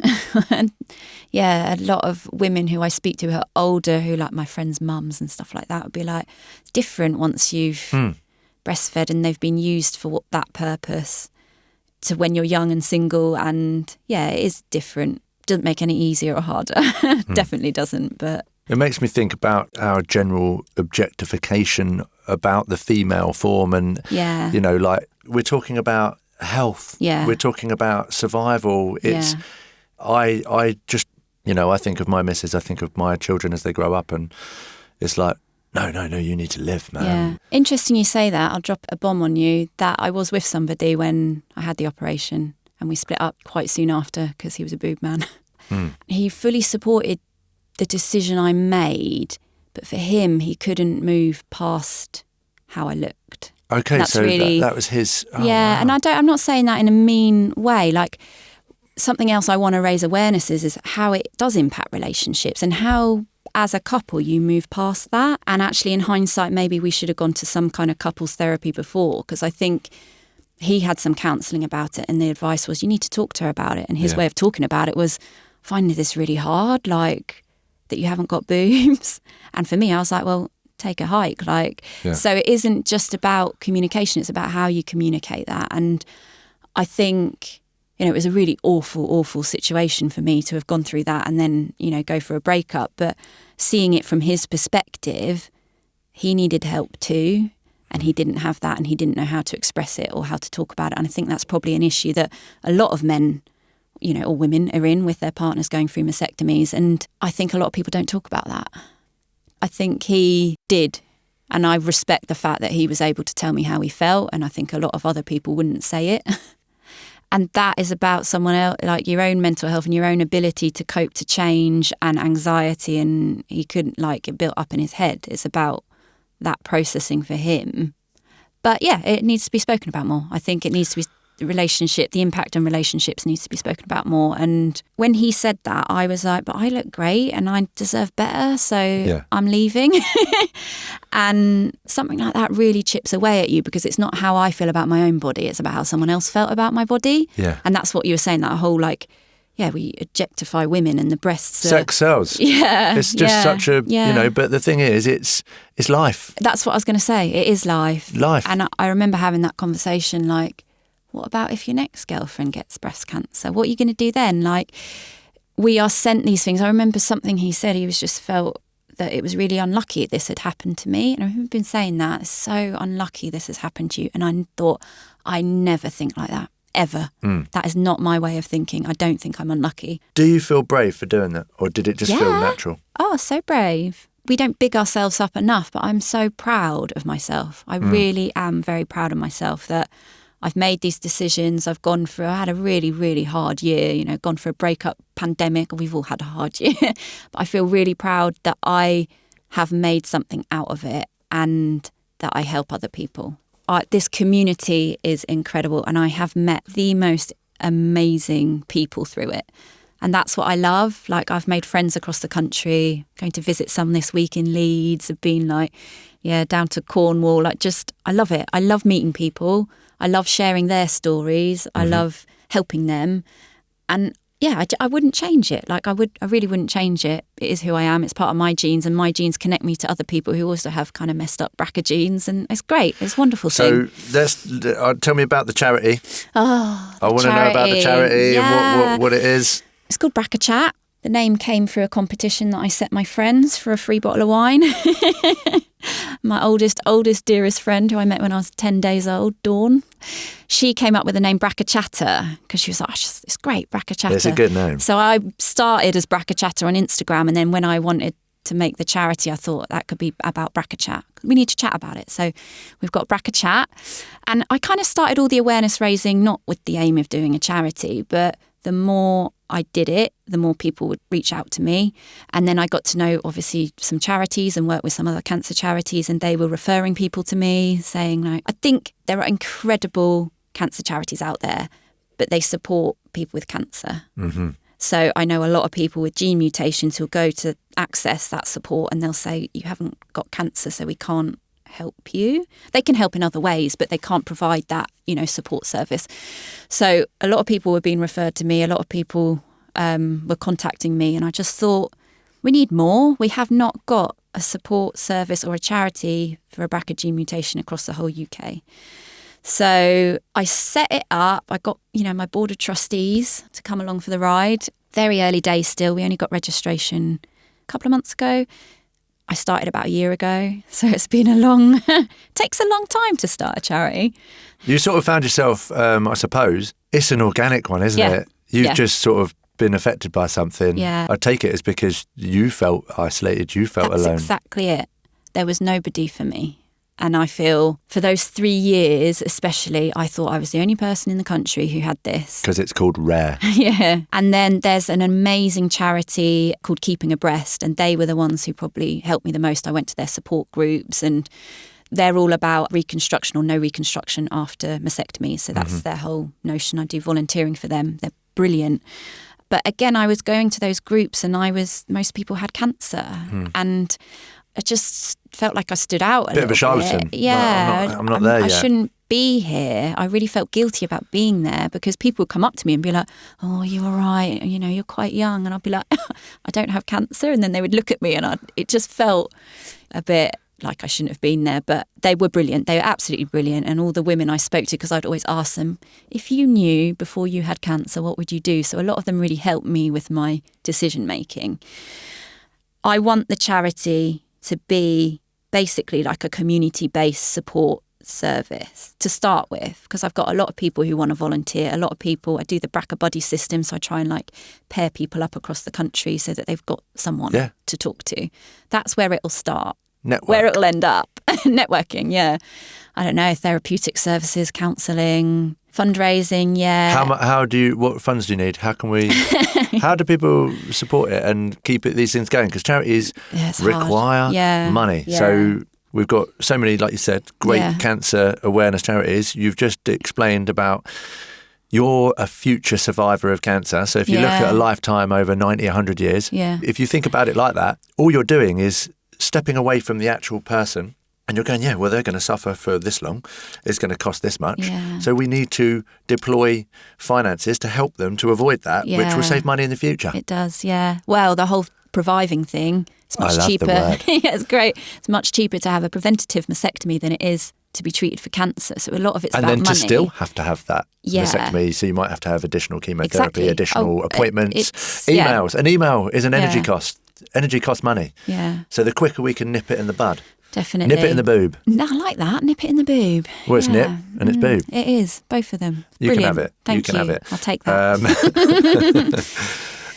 a lot of women who I speak to who are older, who like my friends' mums and stuff like that, would be like, it's different once you've breastfed and they've been used for that purpose to when you're young and single. And it is different. Doesn't make any easier or harder. Definitely doesn't, but... It makes me think about our general objectification about the female form, and, like we're talking about health. Yeah. We're talking about survival. It's, I just, I think of my missus, I think of my children as they grow up, and it's like, no, you need to live, man. Yeah. Interesting you say that. I'll drop a bomb on you that I was with somebody when I had the operation, and we split up quite soon after because he was a boob man. He fully supported the decision I made, but for him, he couldn't move past how I looked. Okay, so really, that was his... wow. And I'm not saying that in a mean way. Like, something else I want to raise awareness is how it does impact relationships, and how, as a couple, you move past that. And actually, in hindsight, maybe we should have gone to some kind of couples therapy before, because I think he had some counselling about it, and the advice was, you need to talk to her about it. And his way of talking about it was, finding this really hard, like... that you haven't got boobs. And for me, I was like, well, take a hike. So it isn't just about communication, it's about how you communicate that. And I think, it was a really awful situation for me to have gone through that and then, go for a breakup. But seeing it from his perspective, he needed help too. And he didn't have that, and he didn't know how to express it or how to talk about it. And I think that's probably an issue that a lot of men or women are in with their partners going through mastectomies. And I think a lot of people don't talk about that. I think he did. And I respect the fact that he was able to tell me how he felt. And I think a lot of other people wouldn't say it. And that is about someone else, like your own mental health and your own ability to cope to change and anxiety. And he couldn't, it built up in his head. It's about that processing for him. But it needs to be spoken about more. I think it needs to be the impact on relationships needs to be spoken about more. And when he said that, I was like, but I look great and I deserve better, so I'm leaving. And something like that really chips away at you, because it's not how I feel about my own body, it's about how someone else felt about my body. Yeah. And that's what you were saying, that whole we objectify women and the breasts. Sex sells. Yeah. It's just such a, but the thing is, it's life. That's what I was going to say. It is life. Life. And I remember having that conversation, like, what about if your next girlfriend gets breast cancer? What are you going to do then? Like, we are sent these things. I remember something he said, he was just felt that it was really unlucky this had happened to me. And I've been saying that, it's so unlucky this has happened to you. And I thought, I never think like that. Ever. That is not my way of thinking. I don't think I'm unlucky. Do you feel brave for doing that, or did it just feel natural? Oh, so brave. We don't big ourselves up enough, but I'm so proud of myself. I really am very proud of myself that I've made these decisions. I had a really, really hard year, gone through a breakup, pandemic. We've all had a hard year. But I feel really proud that I have made something out of it and that I help other people. This community is incredible, and I have met the most amazing people through it. And that's what I love. Like, I've made friends across the country, going to visit some this week in Leeds. I've been down to Cornwall. I love it. I love meeting people. I love sharing their stories. I love helping them. And I wouldn't change it. I really wouldn't change it. It is who I am. It's part of my genes, and my genes connect me to other people who also have kind of messed up BRCA genes, and it's great. It's a wonderful thing. So tell me about the charity. Oh, I want to know about the charity and what it is. It's called BRCACHAT. The name came through a competition that I set my friends for a free bottle of wine. My oldest, dearest friend, who I met when I was 10 days old, Dawn, she came up with the name BRCACHAT because she was like, it's great, BRCACHAT. It's a good name. So I started as BRCACHAT on Instagram, and then when I wanted to make the charity, I thought that could be about BRCACHAT. We need to chat about it. So we've got BRCACHAT. And I kind of started all the awareness raising, not with the aim of doing a charity, but the more I did it, the more people would reach out to me. And then I got to know, obviously, some charities and work with some other cancer charities, and they were referring people to me, saying, I think there are incredible cancer charities out there, but they support people with cancer. Mm-hmm. So I know a lot of people with gene mutations who'll go to access that support, and they'll say, you haven't got cancer, so we can't help you. They can help in other ways, but they can't provide that, support service. So a lot of people were being referred to me. A lot of people were contacting me, and I just thought, we need more. We have not got a support service or a charity for a BRCA gene mutation across the whole UK. So I set it up. I got, my board of trustees to come along for the ride. Very early days still. We only got registration a couple of months ago. I started about a year ago, so it's been takes a long time to start a charity. You sort of found yourself, I suppose, it's an organic one, isn't it? You've just sort of been affected by something. Yeah. I take it as because you felt isolated, you felt alone. That's exactly it. There was nobody for me. And I feel for those 3 years especially, I thought I was the only person in the country who had this. Because it's called rare. Yeah. And then there's an amazing charity called Keeping Abreast, and they were the ones who probably helped me the most. I went to their support groups, and they're all about reconstruction or no reconstruction after mastectomy. So that's their whole notion. I do volunteering for them. They're brilliant. But again, I was going to those groups, and most people had cancer. And I just felt like I stood out a little bit. Bit of a charlatan. Yeah. I'm not there yet. I shouldn't be here. I really felt guilty about being there, because people would come up to me and be like, oh, you're all right, you're quite young. And I'd be like, I don't have cancer. And then they would look at me, and it just felt a bit like I shouldn't have been there. But they were brilliant. They were absolutely brilliant. And all the women I spoke to, because I'd always ask them, if you knew before you had cancer, what would you do? So a lot of them really helped me with my decision making. I want the charity to be basically like a community-based support service to start with, because I've got a lot of people who want to volunteer. A lot of people, I do the BRCA buddy system, so I try and pair people up across the country so that they've got someone to talk to. That's where it'll start. Network. Where it'll end up. Networking, yeah. I don't know, therapeutic services, counselling, fundraising, what funds do you need? How do people support it and keep these things going? Because charities require money. Yeah. So We've got so many, like you said, great cancer awareness charities. You've just explained about you're a future survivor of cancer. So if you look at a lifetime over 90, 100 years, if you think about it like that, all you're doing is stepping away from the actual person. And you're going, well, they're going to suffer for this long. It's going to cost this much. Yeah. So we need to deploy finances to help them to avoid that, which will save money in the future. It does, yeah. Well, the whole pre-viving thing, it's much cheaper. The word. Yeah, it's great. It's much cheaper to have a preventative mastectomy than it is to be treated for cancer. So a lot of it's about money. And then to still have to have that mastectomy, so you might have to have additional chemotherapy, additional appointments, emails. An email is an energy cost. Energy costs money. Yeah. So the quicker we can nip it in the bud. Definitely. Nip it in the boob. No, I like that. Nip it in the boob. Well, it's nip and it's boob. It is. Both of them. You Brilliant. can have it. Thank you. Have it. I'll take that.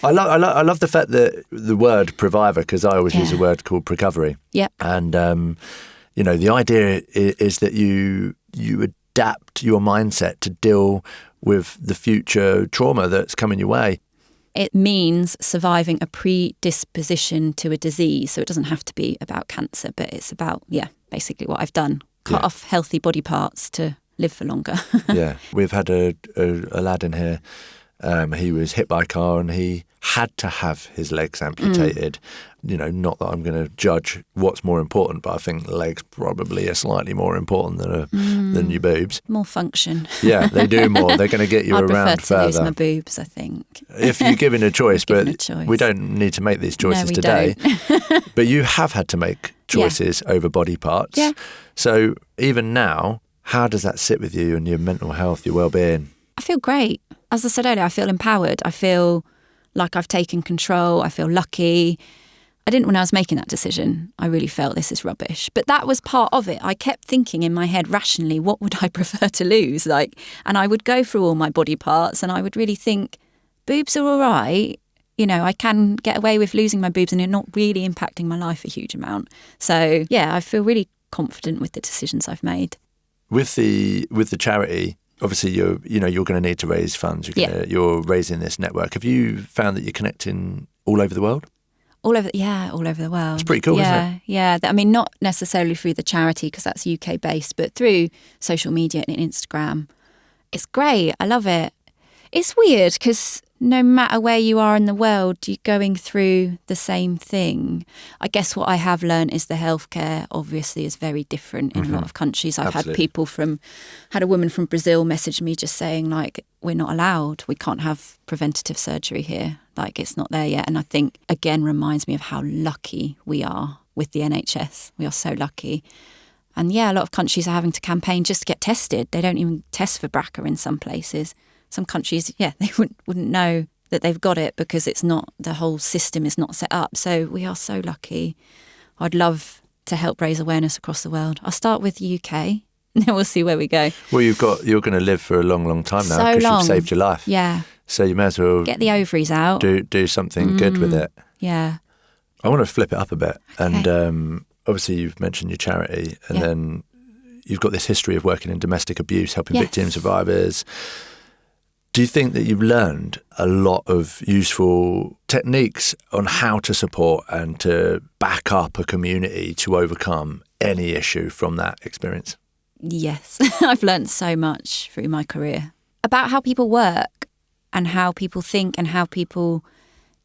I love the fact that the word previver, because I always use a word called precovery. Yeah. And, the idea is that you adapt your mindset to deal with the future trauma that's coming your way. It means surviving a predisposition to a disease. So it doesn't have to be about cancer, but it's about, basically what I've done. Cut off healthy body parts to live for longer. Yeah. We've had a lad in here. He was hit by a car and he had to have his legs amputated. Not that I'm going to judge what's more important, but I think legs probably are slightly more important than your boobs. More function. Yeah, they do more. They're going to get you around further. I prefer to lose my boobs, I think. If you're given a choice, we don't need to make these choices today. But you have had to make choices over body parts. Yeah. So even now, how does that sit with you and your mental health, your well-being? I feel great. As I said earlier, I feel empowered. I feel like I've taken control. I feel lucky. I didn't when I was making that decision. I really felt this is rubbish. But that was part of it. I kept thinking in my head rationally, what would I prefer to lose? And I would go through all my body parts and I would really think, boobs are all right. I can get away with losing my boobs and they're not really impacting my life a huge amount. So, I feel really confident with the decisions I've made. With the charity, obviously you're going to need to raise funds. You're raising this network. Have you found that you're connecting all over the world? All over the world. It's pretty cool, isn't it? Yeah. I mean, not necessarily through the charity because that's UK based, but through social media and Instagram. It's great. I love it. It's weird because no matter where you are in the world, you're going through the same thing. I guess what I have learned is the healthcare obviously is very different in a lot of countries. I've had had a woman from Brazil message me just saying we're not allowed. We can't have preventative surgery here. It's not there yet. And I think, again, reminds me of how lucky we are with the NHS. We are so lucky. And a lot of countries are having to campaign just to get tested. They don't even test for BRCA in some places. Some countries, they wouldn't know that they've got it because it's not, the whole system is not set up. So we are so lucky. I'd love to help raise awareness across the world. I'll start with the UK, and then we'll see where we go. Well, you're going to live for a long, long time now because you've saved your life. Yeah. So you may as well get the ovaries out. Do something good with it. Yeah. I want to flip it up a bit. Okay. And obviously you've mentioned your charity and then you've got this history of working in domestic abuse, helping victim survivors. Do you think that you've learned a lot of useful techniques on how to support and to back up a community to overcome any issue from that experience? Yes, I've learned so much through my career about how people work and how people think and how people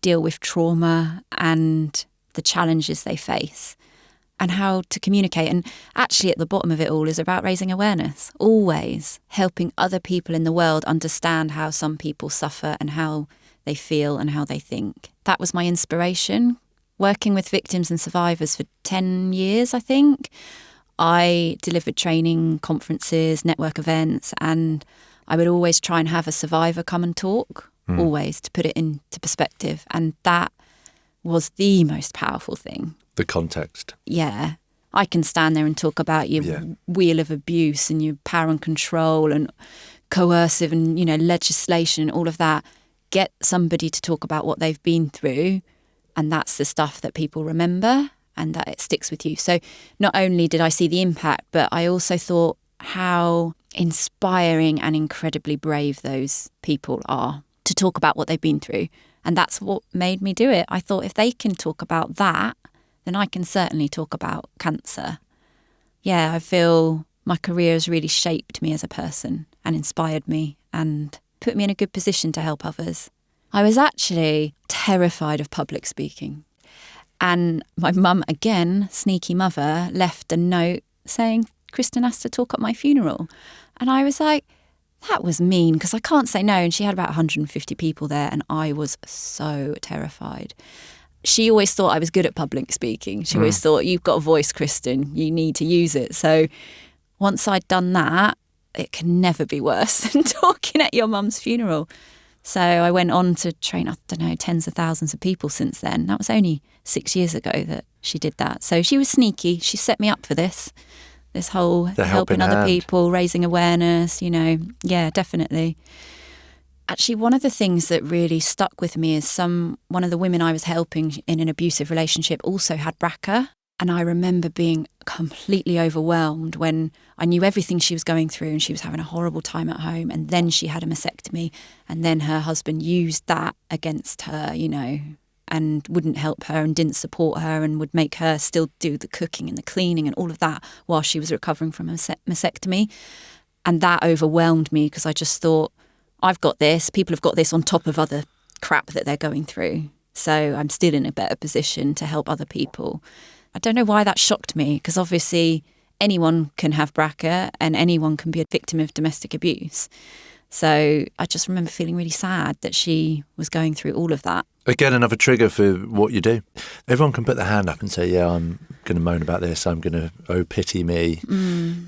deal with trauma and the challenges they face and how to communicate. And actually at the bottom of it all is about raising awareness, always helping other people in the world understand how some people suffer and how they feel and how they think. That was my inspiration, working with victims and survivors for 10 years, I think. I delivered training, conferences, network events, and I would always try and have a survivor come and talk, always, to put it into perspective. And that was the most powerful thing. The context. Yeah. I can stand there and talk about your wheel of abuse and your power and control and coercive and, legislation and all of that. Get somebody to talk about what they've been through, and that's the stuff that people remember and that it sticks with you. So not only did I see the impact, but I also thought how inspiring and incredibly brave those people are to talk about what they've been through. And that's what made me do it. I thought if they can talk about that, then I can certainly talk about cancer. yeah, I feel my career has really shaped me as a person and inspired me and put me in a good position to help others. I was actually terrified of public speaking. And my mum, again, sneaky mother, left a note saying, Christen has to talk at my funeral. And I was like, that was mean, because I can't say no. And she had about 150 people there, and I was so terrified. She always thought I was good at public speaking. She always thought, you've got a voice, Christen, you need to use it. So once I'd done that, it can never be worse than talking at your mum's funeral. So I went on to train, I don't know, tens of thousands of people since then. That was only 6 years ago that she did that. So she was sneaky. She set me up for this whole helping other people, raising awareness, yeah, definitely. Actually, one of the things that really stuck with me is one of the women I was helping in an abusive relationship also had BRCA. And I remember being completely overwhelmed when I knew everything she was going through and she was having a horrible time at home. And then she had a mastectomy, and then her husband used that against her, and wouldn't help her and didn't support her and would make her still do the cooking and the cleaning and all of that while she was recovering from a mastectomy. And that overwhelmed me because I just thought, I've got this. People have got this on top of other crap that they're going through. So I'm still in a better position to help other people. I don't know why that shocked me, because obviously anyone can have BRCA and anyone can be a victim of domestic abuse. So I just remember feeling really sad that she was going through all of that. Again, another trigger for what you do. Everyone can put their hand up and say, yeah, I'm going to moan about this. I'm going to, oh, pity me.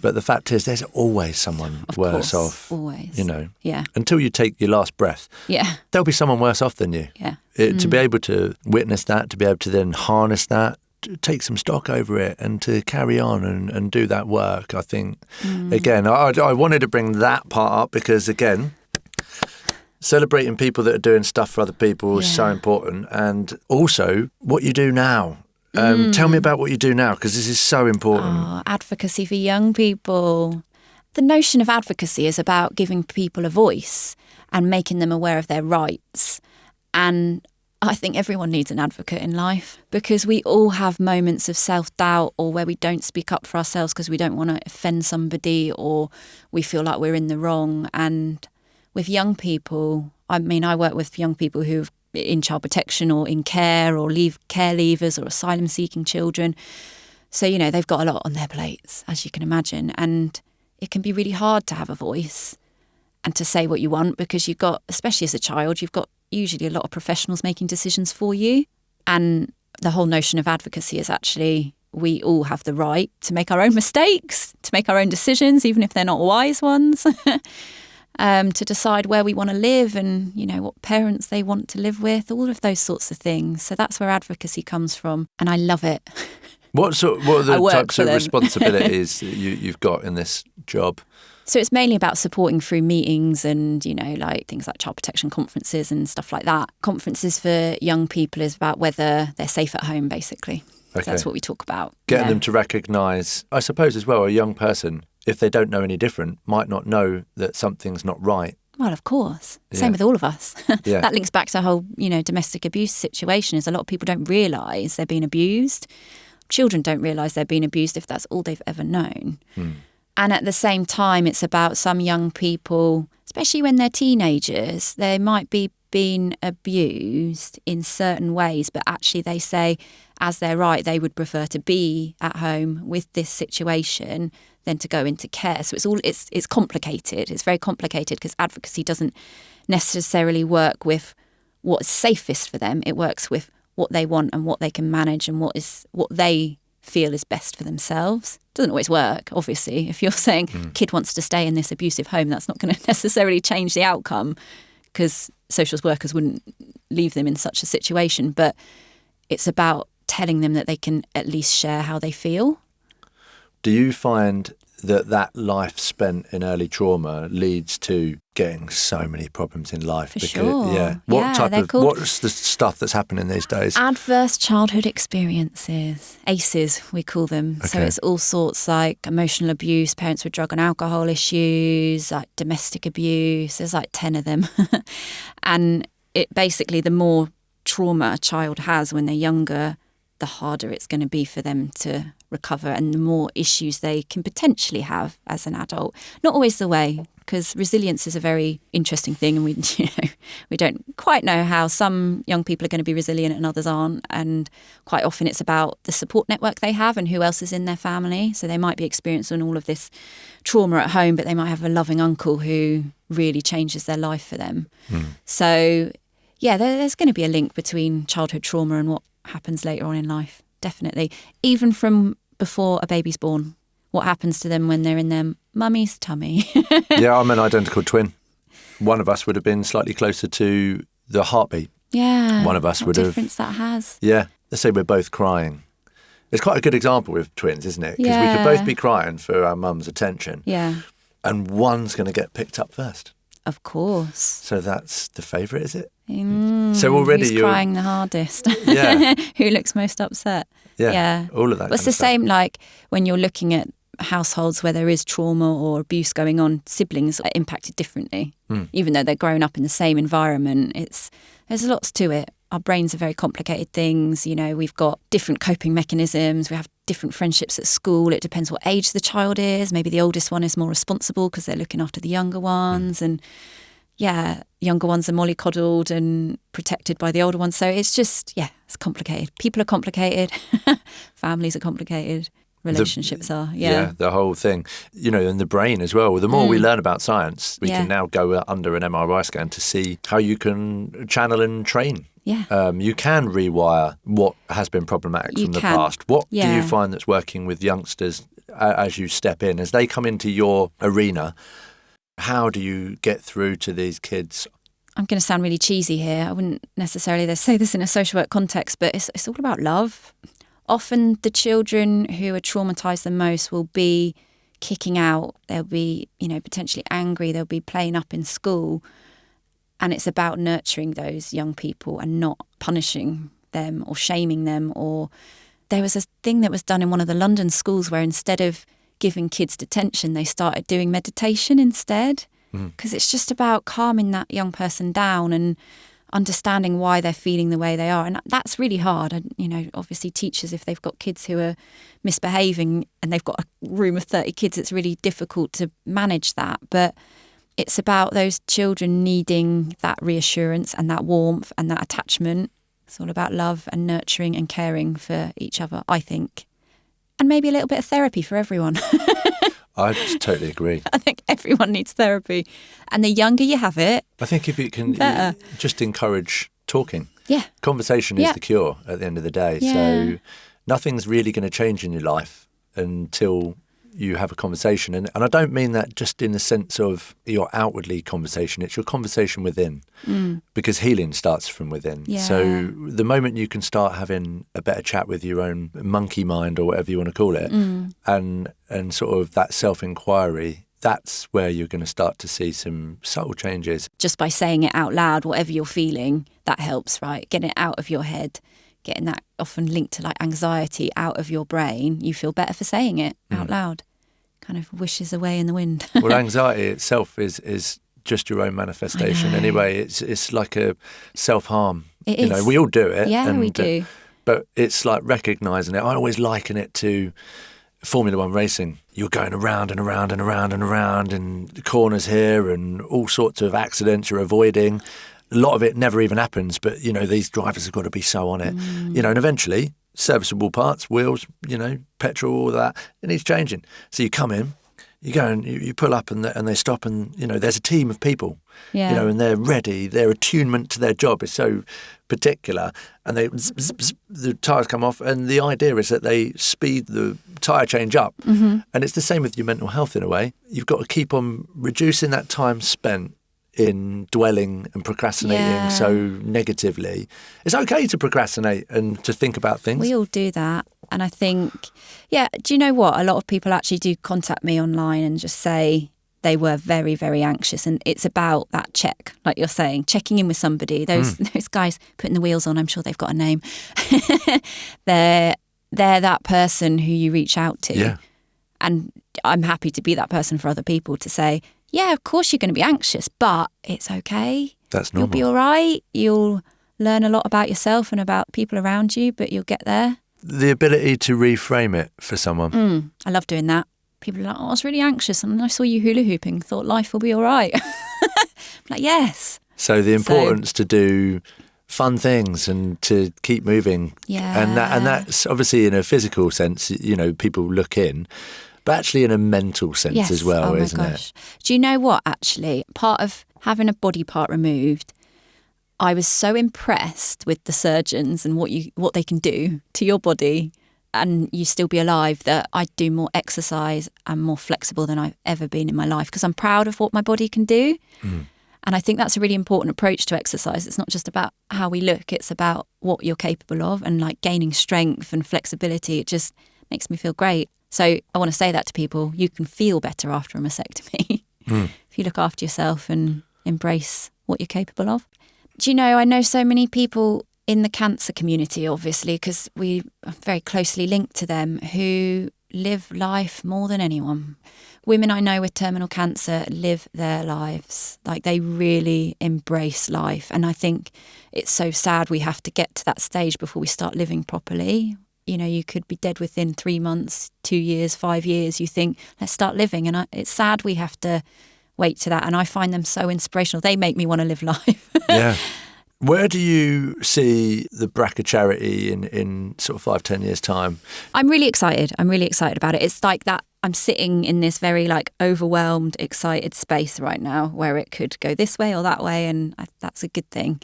But the fact is, there's always someone worse off. Always. Yeah. Until you take your last breath. Yeah. There'll be someone worse off than you. Yeah. To be able to witness that, to be able to then harness that, to take some stock over it and to carry on and do that work, I think. Again, I wanted to bring that part up because, again, celebrating people that are doing stuff for other people is so important. And also what you do now. Tell me about what you do now, because this is so important. Advocacy for young people. The notion of advocacy is about giving people a voice and making them aware of their rights. And I think everyone needs an advocate in life, because we all have moments of self-doubt or where we don't speak up for ourselves because we don't want to offend somebody or we feel like we're in the wrong. And with young people, I work with young people who are in child protection or in care or care leavers or asylum-seeking children. So, they've got a lot on their plates, as you can imagine. And it can be really hard to have a voice and to say what you want, because you've got, especially as a child, you've got usually a lot of professionals making decisions for you. And the whole notion of advocacy is actually we all have the right to make our own mistakes, to make our own decisions, even if they're not wise ones, to decide where we want to live and, what parents they want to live with, all of those sorts of things. So that's where advocacy comes from. And I love it. What are the types of responsibilities that you've got in this job? So it's mainly about supporting through meetings and, things like child protection conferences and stuff like that. Conferences for young people is about whether they're safe at home, basically. Okay. So that's what we talk about. Getting them to recognise, I suppose as well, a young person, if they don't know any different, might not know that something's not right. Well, of course. Same with all of us. That links back to the whole, domestic abuse situation, is a lot of people don't realise they're being abused. Children don't realise they're being abused if that's all they've ever known. And at the same time, it's about some young people, especially when they're teenagers, they might be being abused in certain ways, but actually they say, as they're right, they would prefer to be at home with this situation than to go into care. So it's complicated. It's very complicated because advocacy doesn't necessarily work with what's safest for them. It works with what they want and what they can manage and what they feel is best for themselves. Doesn't always work, obviously. If you're saying kid wants to stay in this abusive home, that's not going to necessarily change the outcome, because social workers wouldn't leave them in such a situation. But it's about telling them that they can at least share how they feel. Do you find that life spent in early trauma leads to getting so many problems in life? Sure. Yeah. What's the stuff that's happening these days? Adverse childhood experiences, ACEs we call them. Okay. So it's all sorts like emotional abuse, parents with drug and alcohol issues, like domestic abuse. There's like 10 of them. And it basically, the more trauma a child has when they're younger, the harder it's going to be for them to recover and the more issues they can potentially have as an adult. Not always the way, because resilience is a very interesting thing, and we don't quite know how some young people are going to be resilient and others aren't. And quite often it's about the support network they have and who else is in their family. So they might be experiencing all of this trauma at home, but they might have a loving uncle who really changes their life for them. So yeah, there's going to be a link between childhood trauma and what happens later on in life, definitely. Even from before a baby's born. What happens to them when they're in their mummy's tummy. Yeah, I'm an identical twin. One of us would have been slightly closer to the heartbeat. Yeah. One of us would have... What difference that has. Yeah. Let's say we're both crying. It's quite a good example with twins, isn't it? Because we could both be crying for our mum's attention. Yeah. And one's going to get picked up first. Of course. So that's the favourite, is it? So already who's you're crying the hardest? Yeah. Who looks most upset? Yeah. All of that. Well, it's the same like when you're looking at households where there is trauma or abuse going on, siblings are impacted differently. Even though they're growing up in the same environment, there's lots to it. Our brains are very complicated things. You know, we've got different coping mechanisms. We have different friendships at school. It depends what age the child is. Maybe the oldest one is more responsible because they're looking after the younger ones. And yeah, younger ones are mollycoddled and protected by the older ones. So it's just, it's complicated. People are complicated. Families are complicated. Relationships are. Yeah, the whole thing. You know, and the brain as well. The more we learn about science, we can now go under an MRI scan to see how you can channel and train. Yeah. You can rewire what has been problematic from the past. What do you find that's working with youngsters as you step in? As they come into your arena, how do you get through to these kids? I'm going to sound really cheesy here. I wouldn't necessarily say this in a social work context, but it's all about love. Often the children who are traumatised the most will be kicking out. They'll be, potentially angry. They'll be playing up in school. And it's about nurturing those young people and not punishing them or shaming them. Or there was a thing that was done in one of the London schools where instead of giving kids detention, they started doing meditation instead. Because it's just about calming that young person down and understanding why they're feeling the way they are. And that's really hard. And, obviously teachers, if they've got kids who are misbehaving and they've got a room of 30 kids, it's really difficult to manage that. But it's about those children needing that reassurance and that warmth and that attachment. It's all about love and nurturing and caring for each other, I think. And maybe a little bit of therapy for everyone. I totally agree. I think everyone needs therapy. And the younger you have it, I think if you can just encourage talking. Yeah. Conversation is the cure at the end of the day. Yeah. So nothing's really going to change in your life until you have a conversation. And I don't mean that just in the sense of your outwardly conversation. It's your conversation within. Because healing starts from within. Yeah. So the moment you can start having a better chat with your own monkey mind or whatever you want to call it, and sort of that self-inquiry, that's where you're going to start to see some subtle changes. Just by saying it out loud, whatever you're feeling, that helps, right? Getting it out of your head, getting that often linked to like anxiety out of your brain, you feel better for saying it out loud. Kind of wishes away in the wind. Well, anxiety itself is just your own manifestation anyway. It's like a self-harm. It is. We all do it. Yeah, we do. But it's like recognising it. I always liken it to Formula One racing. You're going around and around and around and around and the corners here and all sorts of accidents you're avoiding. A lot of it never even happens, but, these drivers have got to be so on it. And eventually, serviceable parts, wheels, petrol, all that, it needs changing. So you come in, you go and you pull up and they stop and, there's a team of people, and they're ready. Their attunement to their job is so particular and the tyres come off and the idea is that they speed the tyre change up. And it's the same with your mental health in a way. You've got to keep on reducing that time spent in dwelling and procrastinating so negatively. It's okay to procrastinate and to think about things. We all do that. And I think, do you know what? A lot of people actually do contact me online and just say they were very, very anxious. And it's about that check, like you're saying, checking in with somebody. Those guys putting the wheels on, I'm sure they've got a name. They're that person who you reach out to. Yeah. And I'm happy to be that person for other people to say, yeah, of course you're going to be anxious, but it's okay. That's normal. You'll be all right. You'll learn a lot about yourself and about people around you, but you'll get there. the ability to reframe it for someone. I love doing that. People are like, I was really anxious and I saw you hula hooping, thought life will be all right. I'm like, yes. So the importance to do fun things and to keep moving. Yeah. And that's obviously in a physical sense, people look in, but actually in a mental sense as well, isn't it? Do you know what, actually? Part of having a body part removed, I was so impressed with the surgeons and what they can do to your body and you still be alive, that I do more exercise and more flexible than I've ever been in my life because I'm proud of what my body can do. And I think that's a really important approach to exercise. It's not just about how we look, it's about what you're capable of, and like gaining strength and flexibility. It just makes me feel great. So I want to say that to people. You can feel better after a mastectomy if you look after yourself and embrace what you're capable of. Do you know, I know so many people in the cancer community, obviously, because we are very closely linked to them, who live life more than anyone. Women I know with terminal cancer live their lives. Like, they really embrace life. And I think it's so sad we have to get to that stage before we start living properly. You could be dead within 3 months, 2 years, 5 years. You think, let's start living. And it's sad we have to wait to that. And I find them so inspirational. They make me want to live life. Yeah. Where do you see the BRCA charity in sort of 5-10 years' time? I'm really excited about it. It's like that. I'm sitting in this very overwhelmed, excited space right now where it could go this way or that way. And that's a good thing.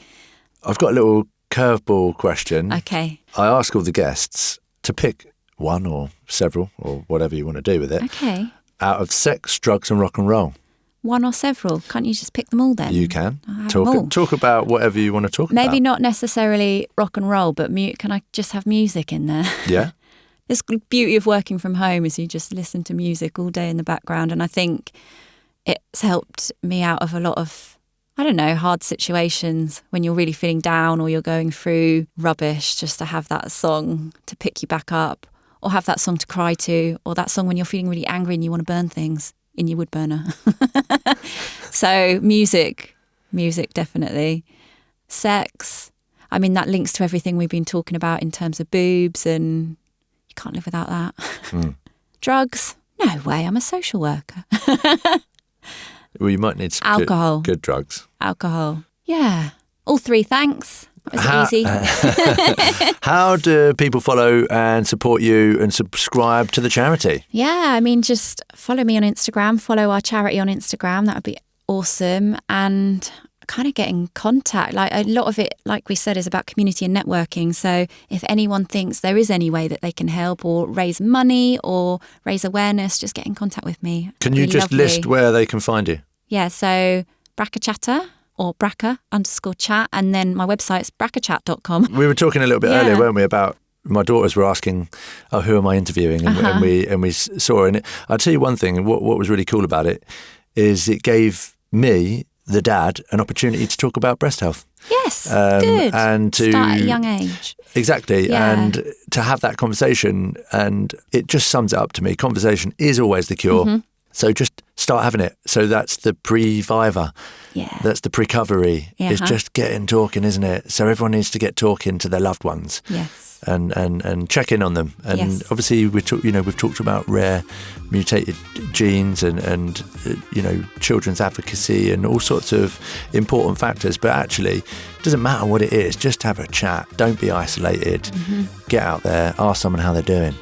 I've got a little curveball question. Okay. I ask all the guests to pick one or several or whatever you want to do with it. Okay. Out of sex, drugs and rock and roll. One or several? Can't you just pick them all then? You can. Talk about whatever you want to talk about. Maybe not necessarily rock and roll, but can I just have music in there? Yeah. This beauty of working from home is you just listen to music all day in the background. And I think it's helped me out of a lot of, hard situations when you're really feeling down or you're going through rubbish, just to have that song to pick you back up, or have that song to cry to, or that song when you're feeling really angry and you want to burn things in your wood burner. So music definitely. Sex, that links to everything we've been talking about in terms of boobs, and you can't live without that. Drugs, no way, I'm a social worker. Well, you might need some alcohol. Good drugs. Alcohol, yeah. All three, thanks. It's easy. How do people follow and support you and subscribe to the charity? Yeah, just follow me on Instagram, follow our charity on Instagram. That would be awesome. And kind of get in contact. A lot of it, like we said, is about community and networking. So if anyone thinks there is any way that they can help or raise money or raise awareness, just get in contact with me. Can you just list where they can find you? Yeah, so BRCACHAT or BRCA_chat, and then my website's BRCACHAT.com. We were talking a little bit earlier, weren't we, about my daughters were asking, who am I interviewing? And we saw in it. I'll tell you one thing, and what was really cool about it is it gave me, the dad, an opportunity to talk about breast health. Yes, good. And to start at a young age. Exactly. Yeah. And to have that conversation, and it just sums it up to me. Conversation is always the cure. Mm-hmm. So just start having it. So that's the pre-viver. Yeah. That's the pre-covery. It's just getting talking, isn't it? So everyone needs to get talking to their loved ones. Yes. And check in on them. And obviously we've talked about rare mutated genes and children's advocacy and all sorts of important factors. But actually, it doesn't matter what it is. Just have a chat. Don't be isolated. Mm-hmm. Get out there. Ask someone how they're doing.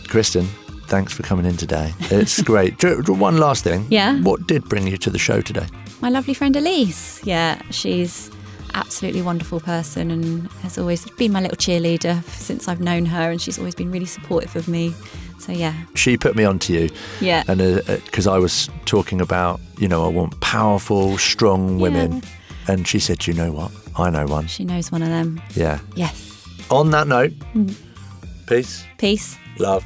Christen, thanks for coming in today. It's great. One last thing. Yeah. What did bring you to the show today? My lovely friend Elise. Yeah, she's absolutely wonderful person and has always been my little cheerleader since I've known her, and she's always been really supportive of me. So yeah. She put me onto you. Yeah. And because I was talking about, I want powerful, strong women. Yeah. And she said, you know what? I know one. She knows one of them. Yeah. Yes. On that note, peace. Love.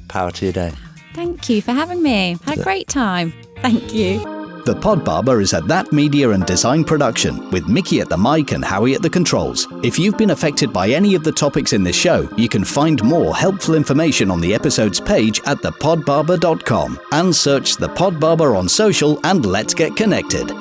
Power to your day. Thank you for having me. Had a great time. Thank you. The Pod Barber is a That Media and Design production with Mickey at the mic and Howie at the controls. If you've been affected by any of the topics in this show, you can find more helpful information on the episode's page at thepodbarber.com and search The Pod Barber on social and let's get connected.